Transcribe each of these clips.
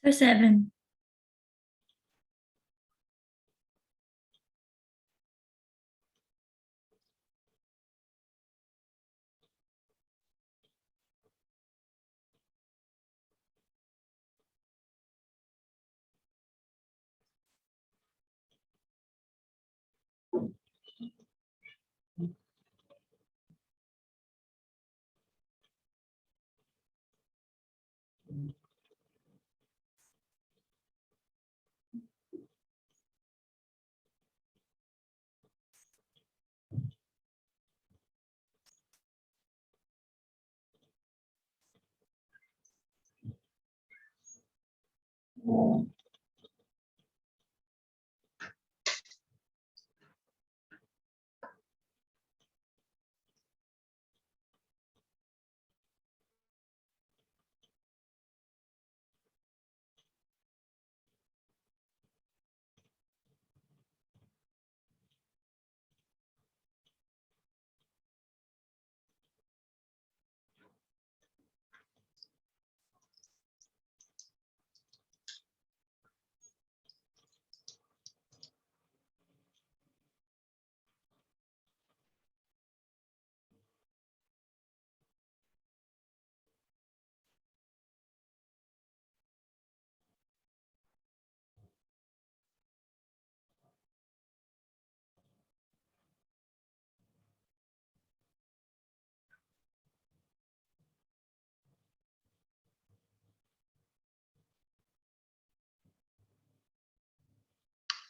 Sir, 7.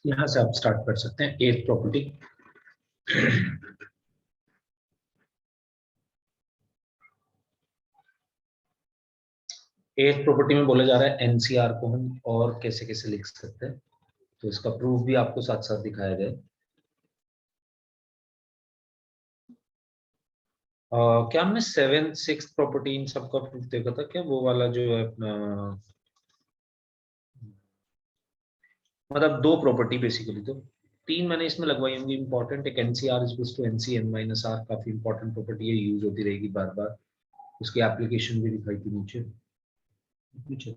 यहां से आप स्टार्ट कर सकते हैं। एथ प्रॉपर्टी, एथ प्रॉपर्टी में बोला जा रहा है एनसीआर को हम और कैसे कैसे लिख सकते हैं, तो इसका प्रूफ भी आपको साथ साथ दिखाया गया। क्या हमने 7th 6th प्रॉपर्टी इन सबका प्रूफ देखा था क्या? वो वाला जो है अपना, मतलब दो प्रॉपर्टी बेसिकली, तो तीन मैंने इसमें लगवाई होंगी इंपॉर्टेंट। एक NCR is to NCN minus R, काफी इंपॉर्टेंट प्रॉपर्टी है, यूज होती रहेगी बार बार। उसकी एप्लीकेशन भी दिखाई थी नीचे नीचे।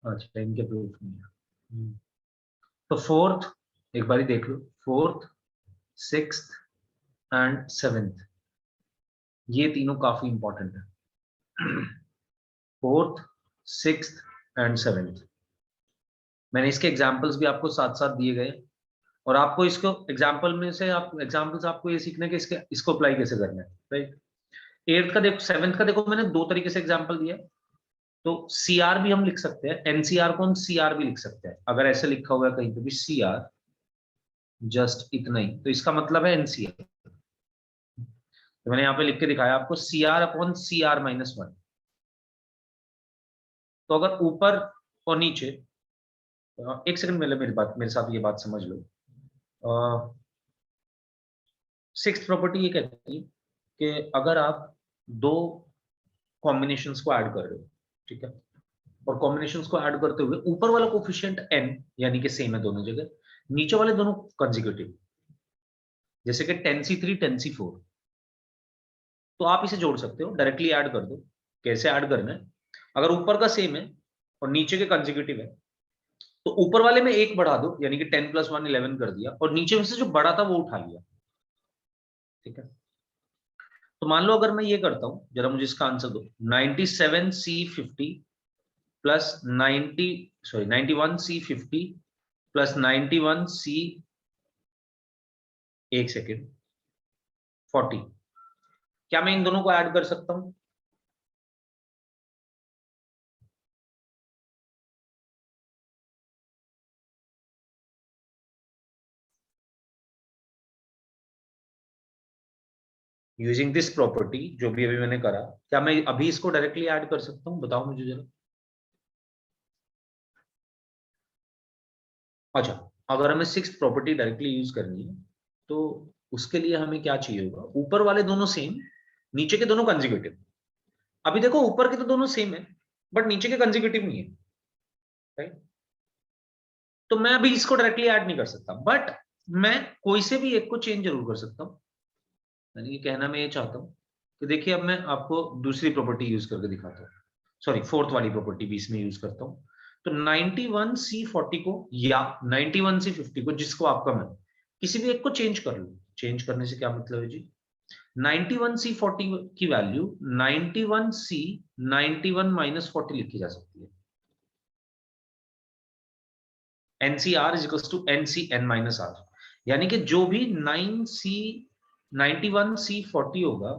अच्छा, इनके प्रूफ नहीं है। तो फोर्थ एक बारी देख लो, फोर्थ, सिक्स्थ एंड सेवेंथ, ये तीनों काफी इंपॉर्टेंट है। फोर्थ, सिक्स्थ एंड सेवेंथ, मैंने इसके एग्जांपल्स भी आपको साथ साथ दिए गए, और आपको इसको एग्जांपल में से आप एग्जांपल्स आपको ये सीखना है कि इसको अप्लाई कैसे करना है, राइट। एट्थ का देखो, सेवेंथ का देखो, मैंने दो तरीके से एग्जांपल दिया। तो सीआर भी हम लिख सकते हैं, एनसीआर को हम सीआर भी लिख सकते हैं। अगर ऐसे लिखा हुआ है कहीं पे भी सीआर, जस्ट इतना ही, तो इसका मतलब है एनसीआर। तो मैंने यहाँ पे लिख के दिखाया आपको, CR upon CR minus one. तो अगर ऊपर और नीचे, एक सेकंड पहले मेरे साथ ये बात समझ लो। सिक्स्थ प्रॉपर्टी ये कहती है कि अगर आप दो कॉम्बिनेशंस को ऐड कर रहे हो, ठीक है, और कॉम्बिनेशंस को ऐड करते हुए ऊपर वाला कोफिशिएंट n यानी कि सेम है दोनों जगह, नीचे वाले दोनों कंसेक्यूटिव, जैसे कि 10c3 10c4, तो आप इसे जोड़ सकते हो, डायरेक्टली ऐड कर दो। कैसे ऐड करना है? अगर ऊपर का सेम है और नीचे के कंसेक्यूटिव है, तो ऊपर वाले में एक बढ़ा दो, यानी कि 10 + 1 11 कर दिया, और नीचे में से जो बड़ा था वो उठा लिया, ठीक है। तो मान लो अगर मैं ये करता हूं, जरा मुझे इसका आंसर दो। 97c50 plus 91c50 plus 91c, एक सेकेंड, 40, क्या मैं इन दोनों को ऐड कर सकता हूं? यूजिंग दिस प्रॉपर्टी, जो भी अभी मैंने करा, क्या मैं अभी इसको डायरेक्टली ऐड कर सकता हूं? बताओ मुझे जरा। अच्छा, अगर हमें सिक्स्थ प्रॉपर्टी डायरेक्टली यूज करनी है, तो उसके लिए हमें क्या चाहिए होगा? ऊपर वाले दोनों सेम, नीचे के दोनों कंसेक्यूटिव। अभी देखो, ऊपर के तो दोनों सेम है, बट नीचे के कंसेक्यूटिव नहीं है, राइट। तो मैं अभी इसको डायरेक्टली ऐड नहीं कर सकता, बट मैं कोई से भी एक को चेंज जरूर कर सकता हूं। यानी कि कहना मैं ये चाहता हूं कि देखिए, अब मैं आपको दूसरी प्रॉपर्टी यूज करके दिखाता हूं। सॉरी फोर्थ वाली प्रॉपर्टी भी इसमें यूज करता हूं। तो 91C40 को या 91C50 को, जिसको आपका मन, किसी भी एक को चेंज कर लो। चेंज करने से क्या मतलब है जी, 91C40 की वैल्यू 91C 91 - 40 लिखी जा सकती है। NCR is equal to NCN-R, यानी कि जो भी 91C 40 होगा,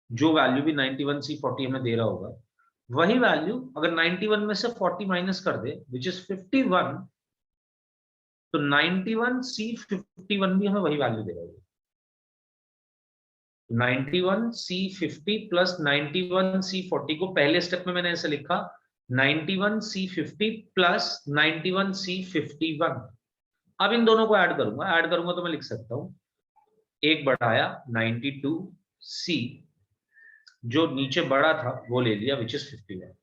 जो वैल्यू भी 91C 40 हमें दे रहा होगा, वही वैल्यू अगर 91 में से 40 माइनस कर दे विच इज 51, तो 91C 51 भी हमें वही वैल्यू दे रहा होगा। 91C 50 प्लस 91C 40 को पहले स्टेप में मैंने ऐसे लिखा 91C 50 प्लस 91C 51। अब इन दोनों को ऐड करूंगा तो मैं लिख सकता हूं एक बढ़ाया 92C, जो नीचे बड़ा था वो ले लिया विच इज 51।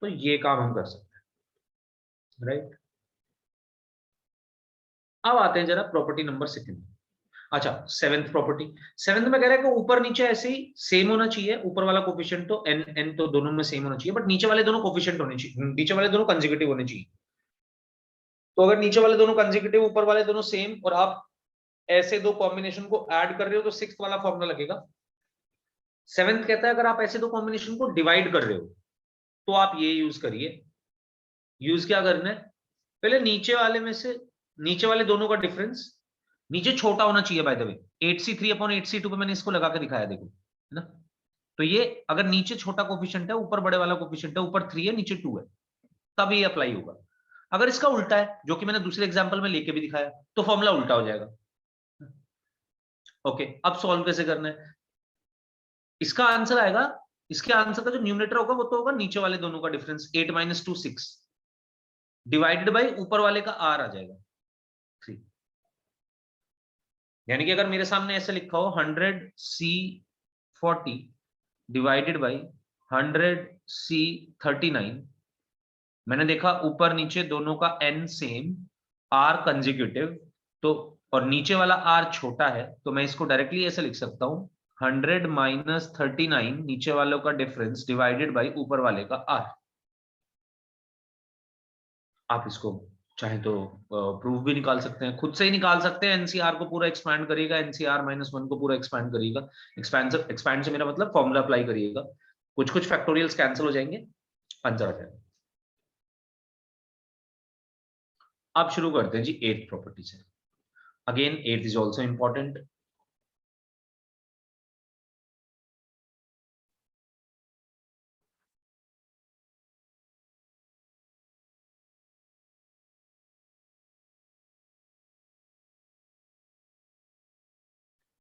तो ये काम हम कर सकते हैं, राइट। अब आते हैं जरा प्रॉपर्टी नंबर सेकंड। अच्छा, सेवेंथ प्रॉपर्टी। सेवेंथ में कह रहा है कि ऊपर नीचे ऐसे ही सेम होना चाहिए, ऊपर वाला कोफिशिएंट तो एन एन तो दोनों में सेम होना चाहिए, बट नीचे वाले दोनों कोफिशिएंट होने चाहिए, नीचे वाले दोनों कंसेक्यूटिव होने चाहिए। तो अगर नीचे वाले दोनों कंसेक्यूटिव, ऊपर वाले दोनों सेम, और आप ऐसे दो कॉम्बिनेशन को ऐड कर रहे हो तो सिक्स्थ वाला फॉर्मूला लगेगा। सेवेंथ कहता है अगर आप ऐसे दो कॉम्बिनेशन को डिवाइड कर रहे हो तो आप ये यूज करिए। यूज क्या करना है, पहले नीचे वाले में से, नीचे वाले दोनों का डिफरेंस नीचे छोटा होना चाहिए। बाय द वे 8C3/8C2 पे मैंने इसको लगा के दिखाया, देखो, है ना। तो ये अगर नीचे छोटा कोफिशिएंट है, ऊपर बड़े वाला कोफिशिएंट है, ऊपर 3 है नीचे 2 है, तब ये अप्लाई होगा। अगर इसका उल्टा है, जो कि मैंने दूसरे एग्जांपल में लेके भी दिखाया, तो फॉर्मूला उल्टा हो जाएगा। ओके, अब सॉल्व कैसे करना है, इसका आंसर आएगा, इसके आंसर का जो न्यूमरेटर होगा वो तो होगा नीचे वाले दोनों का डिफरेंस 8 - 2 6 डिवाइडेड बाई ऊपर वाले का r आ जाएगा 3। यानी कि अगर मेरे सामने ऐसे लिखा हो 100C 40 डिवाइडेड बाई 100C 39, मैंने देखा ऊपर नीचे दोनों का n सेम, r कंसेक्यूटिव, तो और नीचे वाला r छोटा है, तो मैं इसको डायरेक्टली ऐसे लिख सकता हूं 100 - 39 नीचे वालों का डिफरेंस डिवाइडेड बाई ऊपर वाले का r। आप इसको चाहे तो प्रूफ भी निकाल सकते हैं, खुद से ही निकाल सकते हैं। एनसीआर को पूरा एक्सपैंड करिएगा, NCR-1 को पूरा एक्सपैंड करिएगा। एक्सपैंड से मेरा मतलब फॉर्मूला अप्लाई करिएगा, कुछ कुछ फैक्टोरियल्स कैंसिल हो जाएंगे, आंसर आ जाएगा। अब शुरू करते हैं जी एथ प्रॉपर्टी से। अगेन एथ इज ऑल्सो इंपॉर्टेंट।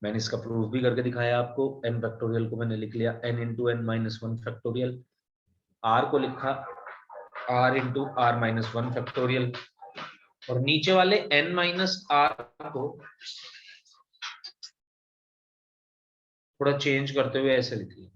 मैंने इसका प्रूफ भी करके दिखाया आपको। n फैक्टोरियल को मैंने लिख लिया n×n-1 फैक्टोरियल, r को लिखा r×r-1 फैक्टोरियल, और नीचे वाले n-r को थोड़ा चेंज करते हुए ऐसे लिख लिया।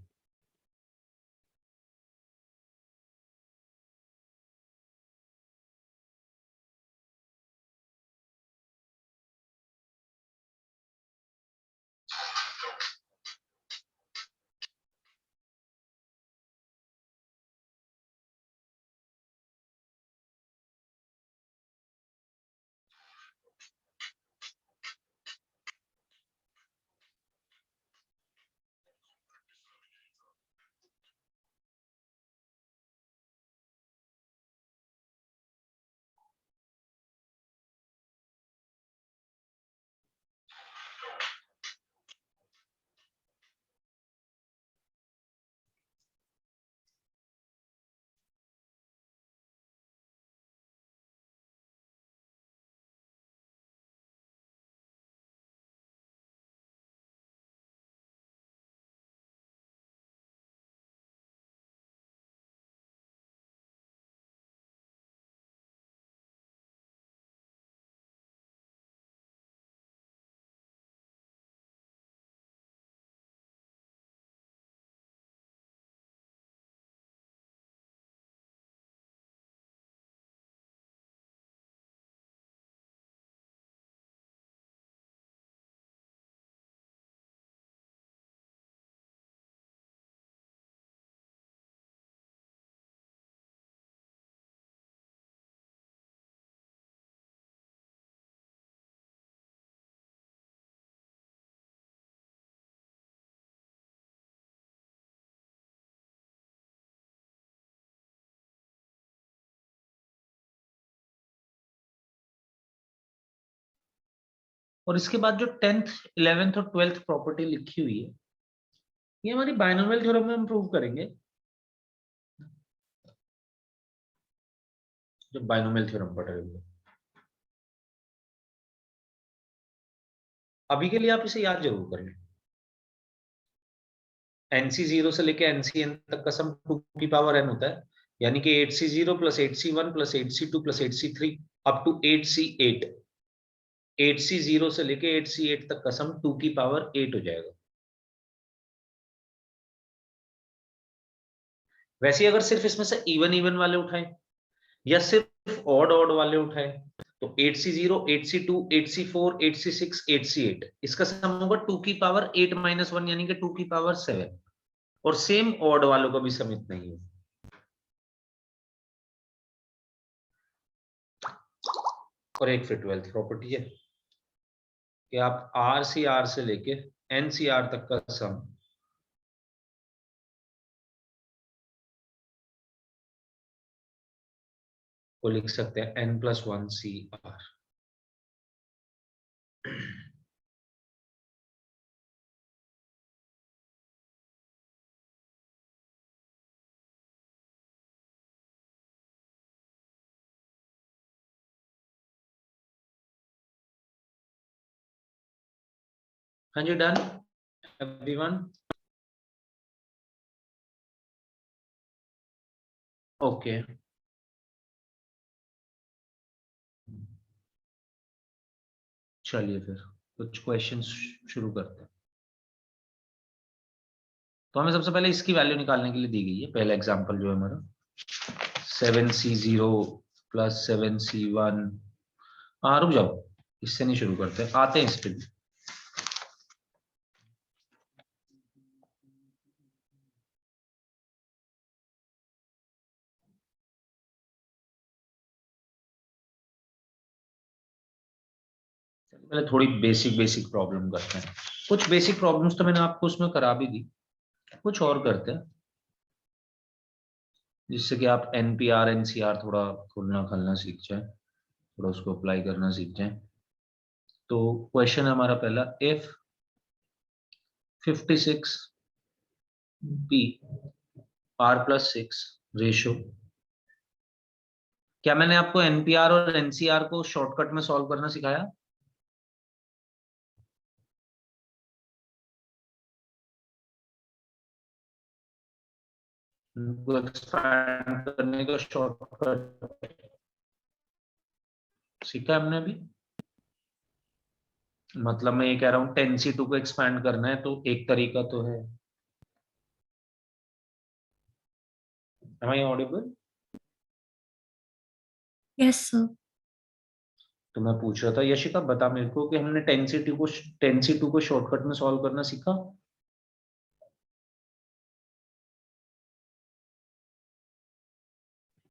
और इसके बाद जो 10th 11th और 12th प्रॉपर्टी लिखी हुई है ये हमारी बाइनोमियल थ्योरम में हम प्रूव करेंगे, जब बाइनोमियल थ्योरम पढ़ रहे होंगे। अभी के लिए आप इसे याद जरूर कर लें। NC0 से लेके NCN तक का सम 2 की पावर n होता है, यानी कि 8C0 plus 8C1 plus 8C2 plus 8C3 up to 8C8। 8C0 से लेके 8C8 तक का सम 2 की पावर 8 हो जाएगा। वैसे अगर सिर्फ इसमें से इवन इवन वाले उठाएं या सिर्फ ऑड ऑड वाले उठाएं तो 8C0, 8C2, 8C4, 8C6, 8C8 इसका सम होगा 2 की पावर 8 माइनस 1 यानी कि 2 की पावर 7। और सेम ऑड वालों का भी सम इतना ही है। और एक फिर 12th प्रॉपर्टी है कि आप RCR से लेके NCR तक का सम को लिख सकते हैं n+1CR। हाँ जी, डन एवरीवन। ओके, चलिए फिर कुछ क्वेश्चंस शुरू करते हैं। तो हमें सबसे पहले इसकी वैल्यू निकालने के लिए दी गई है। पहला एग्जांपल जो है हमारा 7C0 प्लस 7C1। हाँ रुक जाओ, इससे नहीं शुरू करते, आते हैं इस पे। पहले थोड़ी बेसिक प्रॉब्लम करते हैं। कुछ बेसिक प्रॉब्लम्स तो मैंने आपको उसमें करा भी दी, कुछ और करते हैं जिससे कि आप NPR NCR थोड़ा खोलना खालना सीख जाए, थोड़ा उसको अप्लाई करना सीख जाए। तो क्वेश्चन है हमारा पहला, इफ 56p R+6 रेशो। क्या मैंने आपको NPR और NCR को शॉर्टकट में सॉल्व करना सिखाया? एक्सपैंड करने का शॉर्टकट सीखा हमने अभी। मतलब मैं ये कह रहा हूँ 10C2 को एक्सपैंड करना है तो एक तरीका तो है। Am I audible? Yes sir. तो मैं पूछ रहा था यशिका, बता मेरे को कि हमने 10C2 को शॉर्टकट में सॉल्व करना सीखा।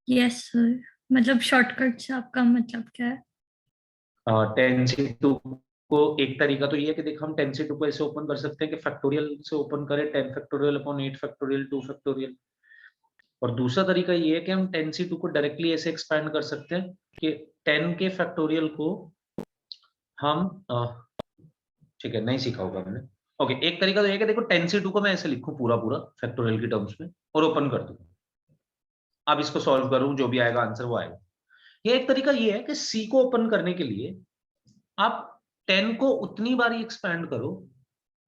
यस सर, मतलब शॉर्टकट से आपका मतलब क्या है? 10C2 को एक तरीका तो ये है कि देख हम 10C2 को ऐसे ओपन कर सकते हैं कि फैक्टोरियल से ओपन करें 10 फैक्टोरियल अपॉन 8 फैक्टोरियल 2 फैक्टोरियल। और दूसरा तरीका ये है कि हम 10C2 को डायरेक्टली ऐसे एक्सपैंड कर सकते हैं कि 10 के फैक्टोरियल को हम ठीक है, नहीं सीखा होगा मैंने। ओके, एक तरीका तो ये है कि देखो 10C2 को मैं ऐसे लिखूं पूरा पूरा फैक्टोरियल की टर्म्स में और ओपन कर दूं। अब इसको सॉल्व करूं, जो भी आएगा आंसर वो आएगा। ये एक तरीका ये है कि सी को ओपन करने के लिए आप 10 को उतनी बार एक्सपैंड करो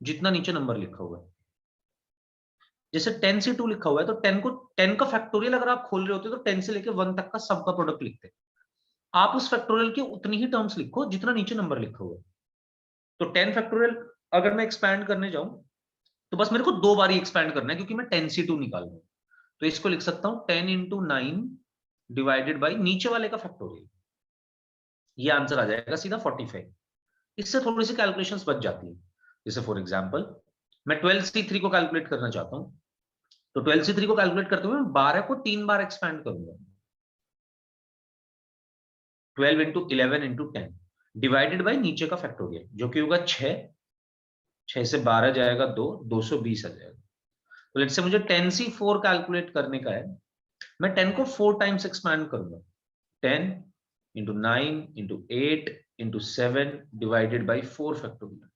जितना नीचे नंबर लिखा हुआ है। जैसे 10C2 लिखा हुआ है तो 10 का फैक्टोरियल अगर आप खोल रहे होते तो 10 से लेके 1 तक का सब का प्रोडक्ट लिखते। आप उस फैक्टोरियल की उतनी ही टर्म्स लिखो जितना नीचे नंबर लिखा हुआ है। तो 10 फैक्टोरियल अगर मैं एक्सपैंड करने जाऊं तो बस मेरे को 2 बार ही एक्सपैंड करना है क्योंकि मैं 10C2 निकाल रहा हूं। तो इसको लिख सकता हूं 10 इंटू 9 डिवाइडेड बाई नीचे वाले का फैक्टोरियल। ये आंसर आ जाएगा सीधा 45। इससे थोड़ी सी कैलकुलेशंस बच जाती है। जैसे फॉर एग्जांपल मैं 12C3 को कैलकुलेट करना चाहता हूं तो 12C3 को कैलकुलेट करते हुए 12 को 3 बार एक्सपैंड करूंगा। 12 इंटू 11 इंटू 10 डिवाइडेड बाई नीचे का फैक्टोरियल जो कि होगा 6। 6 से 12 जाएगा 2, 220 आ जाएगा। तो लेट्स से मुझे 10C4 कैलकुलेट करने का है। मैं 10 को 4 टाइम्स एक्सपैंड करूंगा। 10 into 9 into 8 into 7 divided by 4 factorial,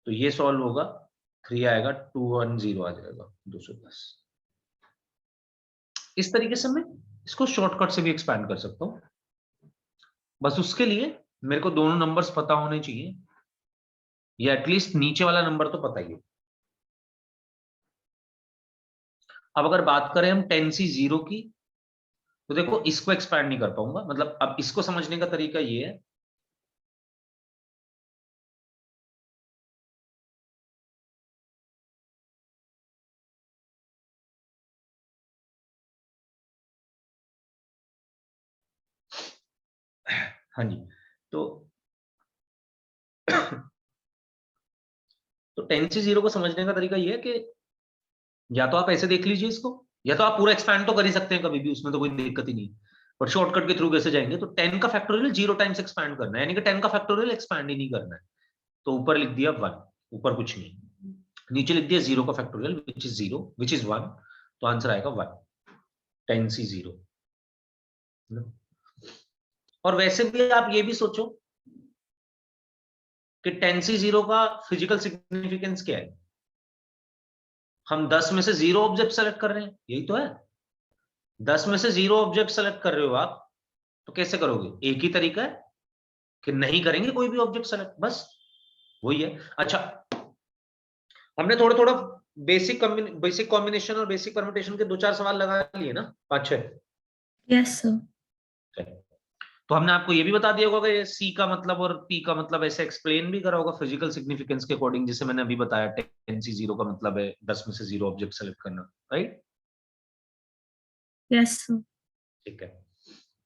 तो ये सॉल्व होगा, 3 आएगा, 210 आ जाएगा, 210। इस तरीके से मैं इसको शॉर्टकट से भी एक्सपैंड कर सकता हूं, बस उसके लिए मेरे को दोनों नंबर्स पता होने चाहिए, या एटलीस्ट नीचे वाला नंबर तो पता ही है। अब अगर बात करें हम 10C0 की, तो देखो इसको एक्सपैंड नहीं कर पाऊंगा, मतलब अब इसको समझने का तरीका ये है, हाँ जी, तो 10C0 को समझने का तरीका ये है कि या तो आप ऐसे देख लीजिए इसको, या तो आप पूरा एक्सपैंड तो कर ही सकते हैं कभी भी, उसमें तो कोई दिक्कत ही नहीं है, पर शॉर्टकट के थ्रू कैसे जाएंगे, तो 10 का फैक्टोरियल 0 टाइम्स एक्सपैंड करना है, यानी कि 10 का फैक्टोरियल एक्सपैंड ही नहीं करना है, तो ऊपर लिख दिया 1, ऊपर कुछ नहीं, नीचे लिख दिया 0 का factorial which is 0 which is 1, तो आंसर आएगा 1, 10C0। और वैसे भी आप ये भी सोचो कि 10C0 का फिजिकल सिग्निफिकेंस क्या है, हम 10 में से 0 ऑब्जेक्ट सेलेक्ट कर रहे हैं, यही तो है, 10 में से 0 ऑब्जेक्ट सेलेक्ट कर रहे हो आप, तो कैसे करोगे, एक ही तरीका है कि नहीं करेंगे कोई भी ऑब्जेक्ट सेलेक्ट, बस वही है। अच्छा, हमने थोड़ा थोड़ा बेसिक कॉम्बिनेशन और बेसिक परम्यूटेशन के 2-4 सवाल लगा लिए ना, 5-6। Yes sir. तो हमने आपको ये भी बता दिया होगा कि सी का मतलब और पी का मतलब ऐसे एक्सप्लेन भी करा होगा फिजिकल सिग्निफिकेंस के अकॉर्डिंग, जैसे मैंने अभी बताया 10C0 का मतलब है 10 में से 0 ऑब्जेक्ट सेलेक्ट करना, राइट। Yes sir. ठीक है,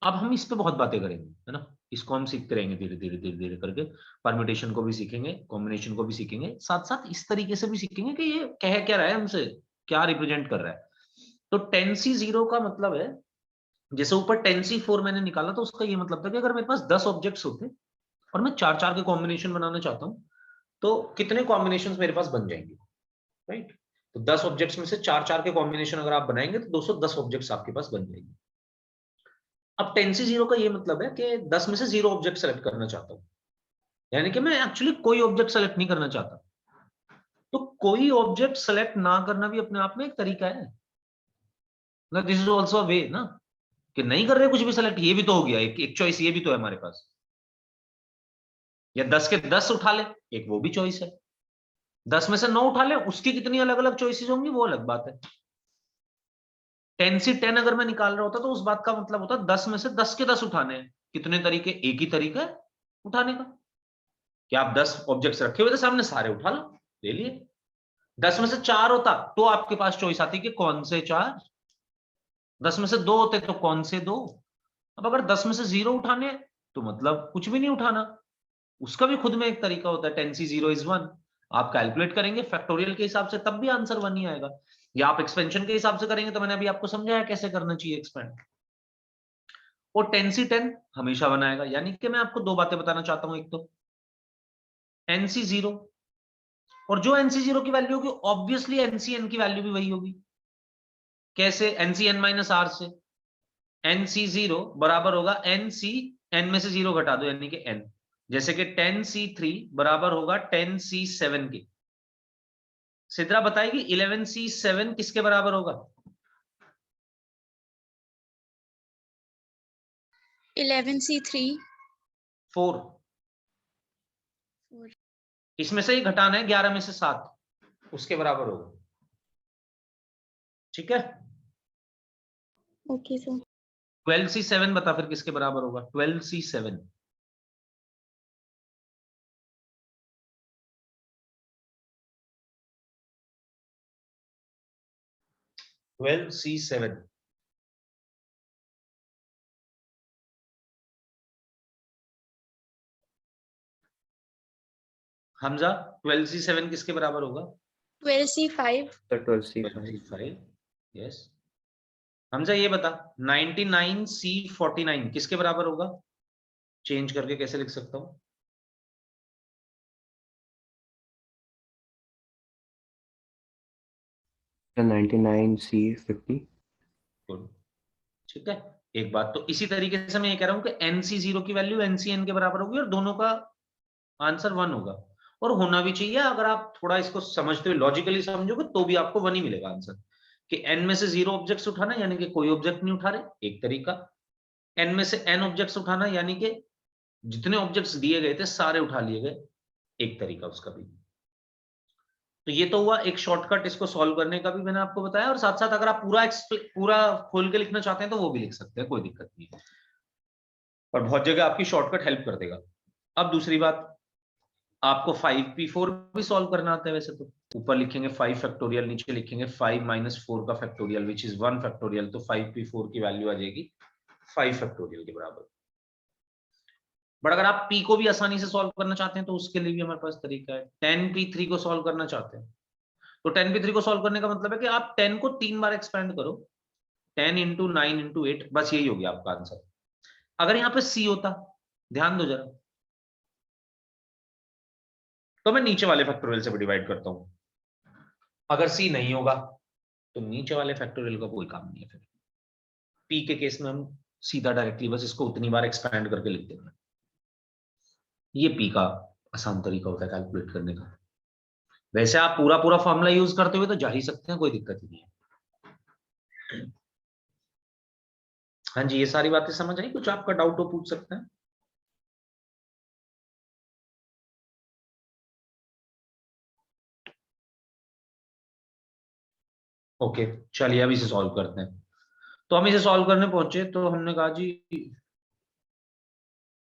अब हम इस पे बहुत बातें करेंगे, है ना, इसको हम सीखते रहेंगे धीरे धीरे धीरे धीरे करके, परम्यूटेशन को भी सीखेंगे, कॉम्बिनेशन को भी सीखेंगे, साथ साथ इस तरीके से भी सीखेंगे कि ये कह क्या रहा है हमसे, क्या रिप्रेजेंट कर रहा है। तो 10C0 का मतलब है, जैसे ऊपर 10C4 मैंने निकाला, तो उसका ये मतलब था कि अगर मेरे पास 10 ऑब्जेक्ट्स होते और मैं 4-4 के कॉम्बिनेशन बनाना चाहता हूं, तो कितने कॉम्बिनेशन मेरे पास बन जाएंगे, राइट। तो 10 ऑब्जेक्ट्स में से 4-4 के कॉम्बिनेशन अगर आप बनाएंगे तो 210 ऑब्जेक्ट्स आपके पास बन जाएंगे। अब 10C0 का ये मतलब है कि 10 में से 0 ऑब्जेक्ट सेलेक्ट करना चाहता हूं, यानी कि मैं एक्चुअली कोई ऑब्जेक्ट सेलेक्ट नहीं करना चाहता, तो कोई ऑब्जेक्ट सेलेक्ट ना करना भी अपने आप में एक तरीका है, मतलब दिस इज ऑल्सो अ वे ना, कि नहीं कर रहे कुछ भी सेलेक्ट, ये भी तो हो गया, एक चॉइस ये भी तो है हमारे पास, या 10 के 10 उठा ले, एक वो भी चॉइस है, 10 में से 9 उठा ले, उसकी कितनी अलग अलग चॉइसेस होंगी वो अलग बात है। 10C10 अगर मैं निकाल रहा होता तो उस बात का मतलब होता 10 में से 10 के 10 उठाने हैं, कितने तरीके, एक ही तरीका है उठाने का, कि आप 10 ऑब्जेक्ट्स रखे हुए थे सामने, सारे उठा लो, ले लिए। 10 में से 4 होता तो आपके पास चॉइस आती कि कौन से 4, 10 में से 2 होते तो कौन से 2। अब अगर 10 में से 0 उठाने हैं, तो मतलब कुछ भी नहीं उठाना, उसका भी खुद में एक तरीका होता है, 10C0 is 1, आप कैलकुलेट करेंगे फैक्टोरियल के हिसाब से तब भी आंसर 1 ही आएगा, या आप एक्सपेंशन के हिसाब से करेंगे, तो मैंने अभी आपको समझाया कैसे करना चाहिए एक्सपेंड। और 10C10 हमेशा बनाएगा, यानी कि मैं आपको दो बातें बताना चाहता हूं, एक तो NC0, और जो NC0 की वैल्यू होगी ऑब्वियसली NCN की वैल्यू भी वही होगी, कैसे, NCN-R से, NC0 बराबर होगा NC, N में से 0 घटा दो यानी कि N, जैसे कि 10C3 बराबर होगा 10C7 के। सिद्रा बताएगी 11C7 किसके बराबर होगा? 11C3 4, इसमें से ही घटाना है 11 में से 7, उसके बराबर होगा, ठीक है। Okay sir. 12C7 बता फिर किसके बराबर होगा, 12C7, हमजा 12C7 किसके बराबर होगा? 12C5 12C5, yes. हमजा ये बता 99C49 किसके बराबर होगा, चेंज करके कैसे लिख सकता हूं? The 99C50. गुड, ठीक है। एक बात तो इसी तरीके से मैं ये कह रहा हूं कि NC0 की वैल्यू NCN के बराबर होगी और दोनों का आंसर 1 होगा, और होना भी चाहिए। अगर आप थोड़ा इसको समझते हुए लॉजिकली समझोगे तो भी आपको 1 ही मिलेगा आंसर। कि n में से 0 ऑब्जेक्ट्स उठाना यानी कि कोई ऑब्जेक्ट नहीं उठा रहे, एक तरीका। n में से n ऑब्जेक्ट्स उठाना यानी कि जितने ऑब्जेक्ट्स दिए गए थे सारे उठा लिए गए, एक तरीका उसका भी। तो ये तो हुआ एक शॉर्टकट इसको सॉल्व करने का भी मैंने आपको बताया, और साथ साथ अगर आप पूरा खोल के लिखना चाहते हैं तो वो भी लिख सकते हैं, कोई दिक्कत नहीं है, और बहुत जगह आपकी शॉर्टकट हेल्प कर देगा। अब दूसरी बात, आपको 5p4 भी सॉल्व करना आता है वैसे तो। ऊपर लिखेंगे 5 फैक्टोरियल, नीचे लिखेंगे 5 - 4 का फैक्टोरियल विच इज 1 फैक्टोरियल, तो 5p4 की वैल्यू आ जाएगी 5 फैक्टोरियल के बराबर। बट अगर आप p को भी आसानी से सॉल्व करना चाहते हैं तो उसके लिए भी हमारे पास तरीका है। 10p3 को सॉल्व करना चाहते हैं तो 10p3 को सॉल्व करने का मतलब है कि आप 10 को 3 बार एक्सपेंड करो, 10 इंटू 9 इंटू 8, बस यही हो गया आपका आंसर। अगर यहां पे c होता, ध्यान दो जरा, तो मैं नीचे वाले फैक्टोरियल से भी डिवाइड करता हूं। अगर c नहीं होगा तो नीचे वाले फैक्टोरियल का कोई काम नहीं है। फिर p के केस में हम सीधा डायरेक्टली बस इसको उतनी बार एक्सपेंड करके लिख देंगे। ये p का आसान तरीका होता है कैलकुलेट करने का। वैसे आप पूरा पूरा फॉर्मूला यूज करते हुए तो जा ही सकते हैं, कोई दिक्कत ही नहीं है। हाँ जी, ये सारी बातें समझ आई? कुछ आपका डाउट हो पूछ सकते हैं। ओके, चलिए अब इसे सॉल्व करते हैं। तो हम इसे सॉल्व करने पहुंचे तो हमने कहा जी,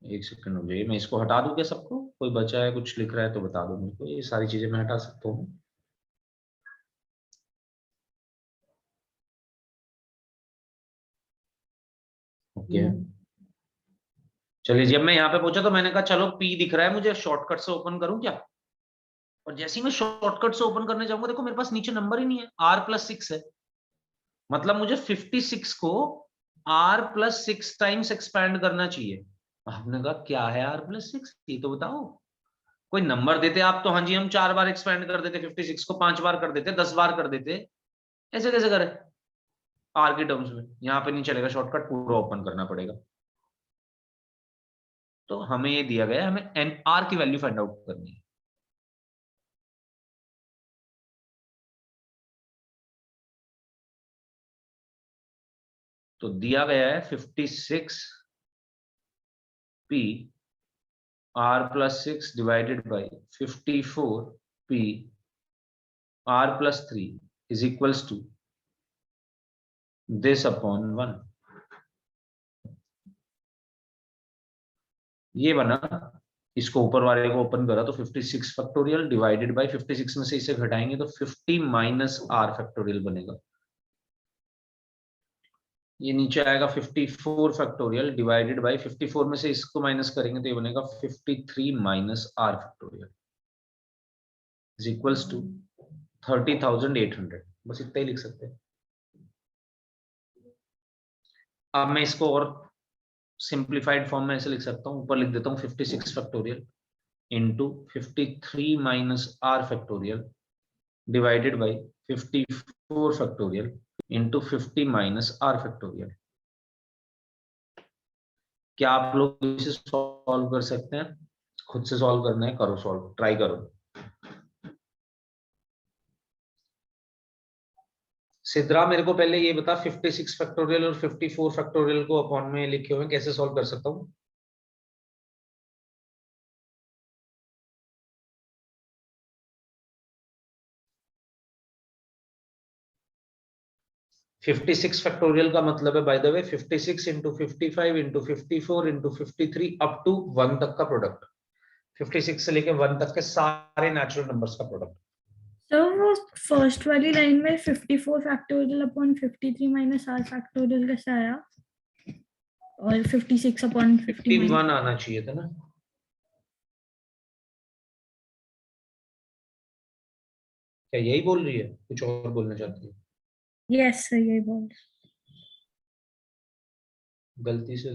एक सेकंड हो जाइए, मैं इसको हटा दूं क्या सबको? कोई बचा है कुछ लिख रहा है तो बता दो मेरे को, ये सारी चीजें मैं हटा सकता हूँ। ओके, चलिए जी, अब मैं यहाँ पे पहुंचा तो मैंने कहा चलो p दिख रहा है मुझे, शॉर्टकट से ओपन करूं क्या? और जैसे ही मैं शॉर्टकट से ओपन करने जाऊंगा, देखो मेरे पास नीचे नंबर ही नहीं है, r+6 है। मतलब मुझे 56 को r+6 टाइम्स एक्सपैंड करना चाहिए। आपने कहा क्या है r+6, ये तो बताओ। कोई नंबर देते आप तो हाँ जी हम 4 बार एक्सपेंड कर देते, 56 को 5 बार कर देते, 10 बार कर देते। ऐसे कैसे करें आर के टर्म्स में? यहाँ पे नहीं चलेगा, शॉर्टकट पूरा ओपन करना पड़ेगा। तो हमें ये दिया गया है, हमें एन आर की वैल्यू फाइंड आउट करनी है। तो दिया गया है 56p r+6 divided by 54p r+3 is equals to this upon 1। ये बना, इसको ऊपर वाले को ओपन करा तो 56 फैक्टोरियल डिवाइडेड बाय 56 में से इसे घटाएंगे तो 50 माइनस r फैक्टोरियल बनेगा। ये नीचे आएगा 54 फैक्टोरियल डिवाइडेड बाय 54 में से इसको माइनस करेंगे तो ये बनेगा 53 minus r factorial is equals to 30,800। बस इतना ही लिख सकते हैं। अब मैं इसको और सिंप्लीफाइड फॉर्म में ऐसे लिख सकता हूँ, ऊपर लिख देता हूँ 56 factorial into 53 minus r factorial divided by 54 factorial into 50 minus r factorial. क्या आप लोग इसे सॉल्व कर सकते हैं? खुद से सॉल्व करना है, करो सॉल्व, ट्राई करो। सिद्रा मेरे को पहले ये बता, 56 फैक्टोरियल और 54 फैक्टोरियल को अपॉन में लिखे हुए कैसे सॉल्व कर सकता हूँ? फिफ्टी सिक्स फैक्टोरियल का मतलब है by the way 56 into 55 into 54 into 53 up to 1 तक का प्रोडक्ट। 56 से लेके 1 तक के सारे नेचुरल नंबर्स का प्रोडक्ट। तो वो फर्स्ट वाली लाइन में 54 factorial upon 53 minus r factorial कैसे आया? और 56 अपॉन 50 माइनस 51 आना चाहिए था ना? क्या यही बोल रही है, कुछ और बोलना चाहती है? यस सर, ये बोल। गलती से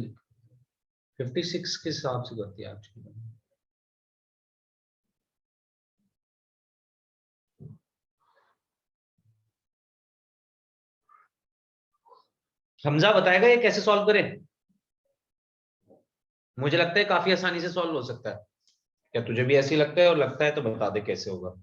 56 के हिसाब से करती है एक्चुअली। हमजा बताएगा ये कैसे सॉल्व करें? मुझे लगता है काफी आसानी से सॉल्व हो सकता है। क्या तुझे भी ऐसे ही लगता है? और लगता है तो बता दे कैसे होगा।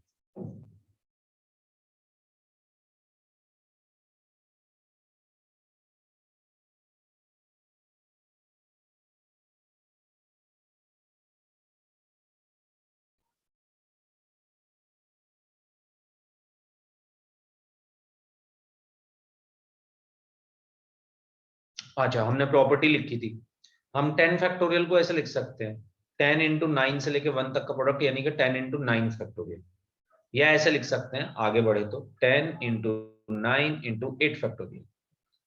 अच्छा, हमने प्रॉपर्टी लिखी थी। हम 10 फैक्टोरियल को ऐसे लिख सकते हैं, 10 इंटू 9 से लेके 1 तक का प्रोडक्ट, यानी कि 10 इंटू 9 फैक्टोरियल। या ऐसे लिख सकते हैं आगे बढ़े तो 10 इंटू 9 इंटू 8 फैक्टोरियल।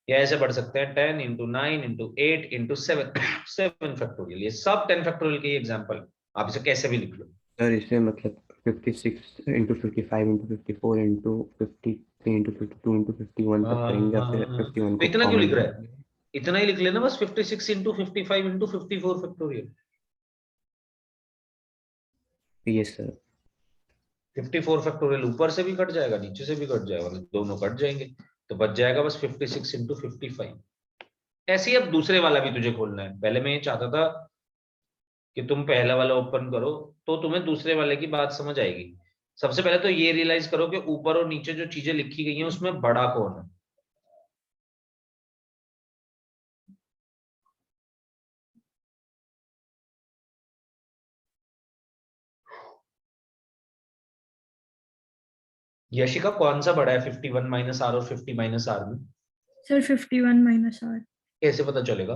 या ऐसे बढ़ सकते हैं 10 इंटू 9 इंटू 8 इंटू 7 7 फैक्टोरियल। ये सब 10 फैक्टोरियल के एग्जाम्पल, आप इसे कैसे भी लिख लो। सर इसे मतलब 56 into 55 into 54 into 53 into 52 into 51 तक करेंगे, फिर 51 तो को इतना क्यों कॉमन लिख रहा ले। है? इतना ही लिख लेना बस, 56 into 55 into 54 factorial. Yes sir. 54 factorial ऊपर से भी कट जाएगा, नीचे से भी कट जाएगा, मतलब दोनों कट जाएंगे, तो बच जाएगा बस 56 इंटू 55। ऐसे ही अब दूसरे वाला भी तुझे खोलना है। पहले मैं ये चाहता था कि तुम पहला वाला ओपन करो, तो तुम्हें दूसरे वाले की बात समझ आएगी। सबसे पहले तो ये रियलाइज करो कि ऊपर और नीचे जो चीजें लिखी गई हैं उसमें बड़ा कौन है। यशिका, कौन सा बड़ा है 51 माइनस आर और 50 माइनस आर में? Sir 51 minus R. कैसे पता चलेगा?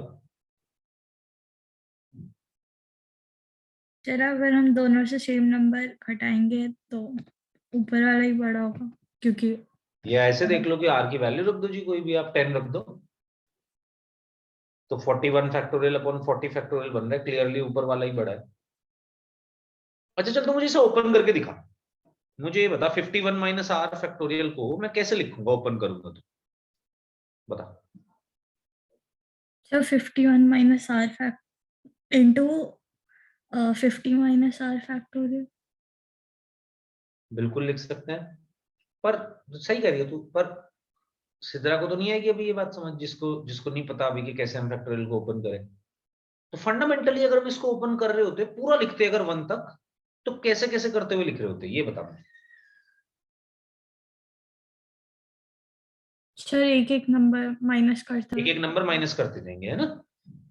सर अगर हम दोनों से सेम नंबर घटाएंगे तो ऊपर वाला ही बड़ा होगा, क्योंकि या ऐसे देख लो कि आर की वैल्यू रख दो जी, कोई भी आप 10 रख दो, तो 41 फैक्टोरियल अपॉन 40 फैक्टोरियल बन रहा है, क्लियरली ऊपर वाला ही बड़ा है। अच्छा चल, तो मुझे इसे ओपन करके दिखा। मुझे ये बता 51 माइनस आर फैक्टोरियल को मैं कैसे लिखूंगा ओपन करूंगा तो? बता। Sir 51 minus R fact into 50 minus R factorial. बिल्कुल लिख सकते हैं, पर सही कह रही है तू, पर सिद्रा को तो नहीं आएगी अभी ये बात समझ, जिसको जिसको नहीं पता अभी कि कैसे हम फैक्टोरियल को ओपन करें। तो फंडामेंटली अगर हम इसको ओपन कर रहे होते, पूरा लिखते अगर 1 तक, तो कैसे कैसे करते हुए लिख रहे होते, ये बता मुझे। सर एक एक नंबर माइनस करता एक है। एक नंबर माइनस करते जाएंगे, है ना?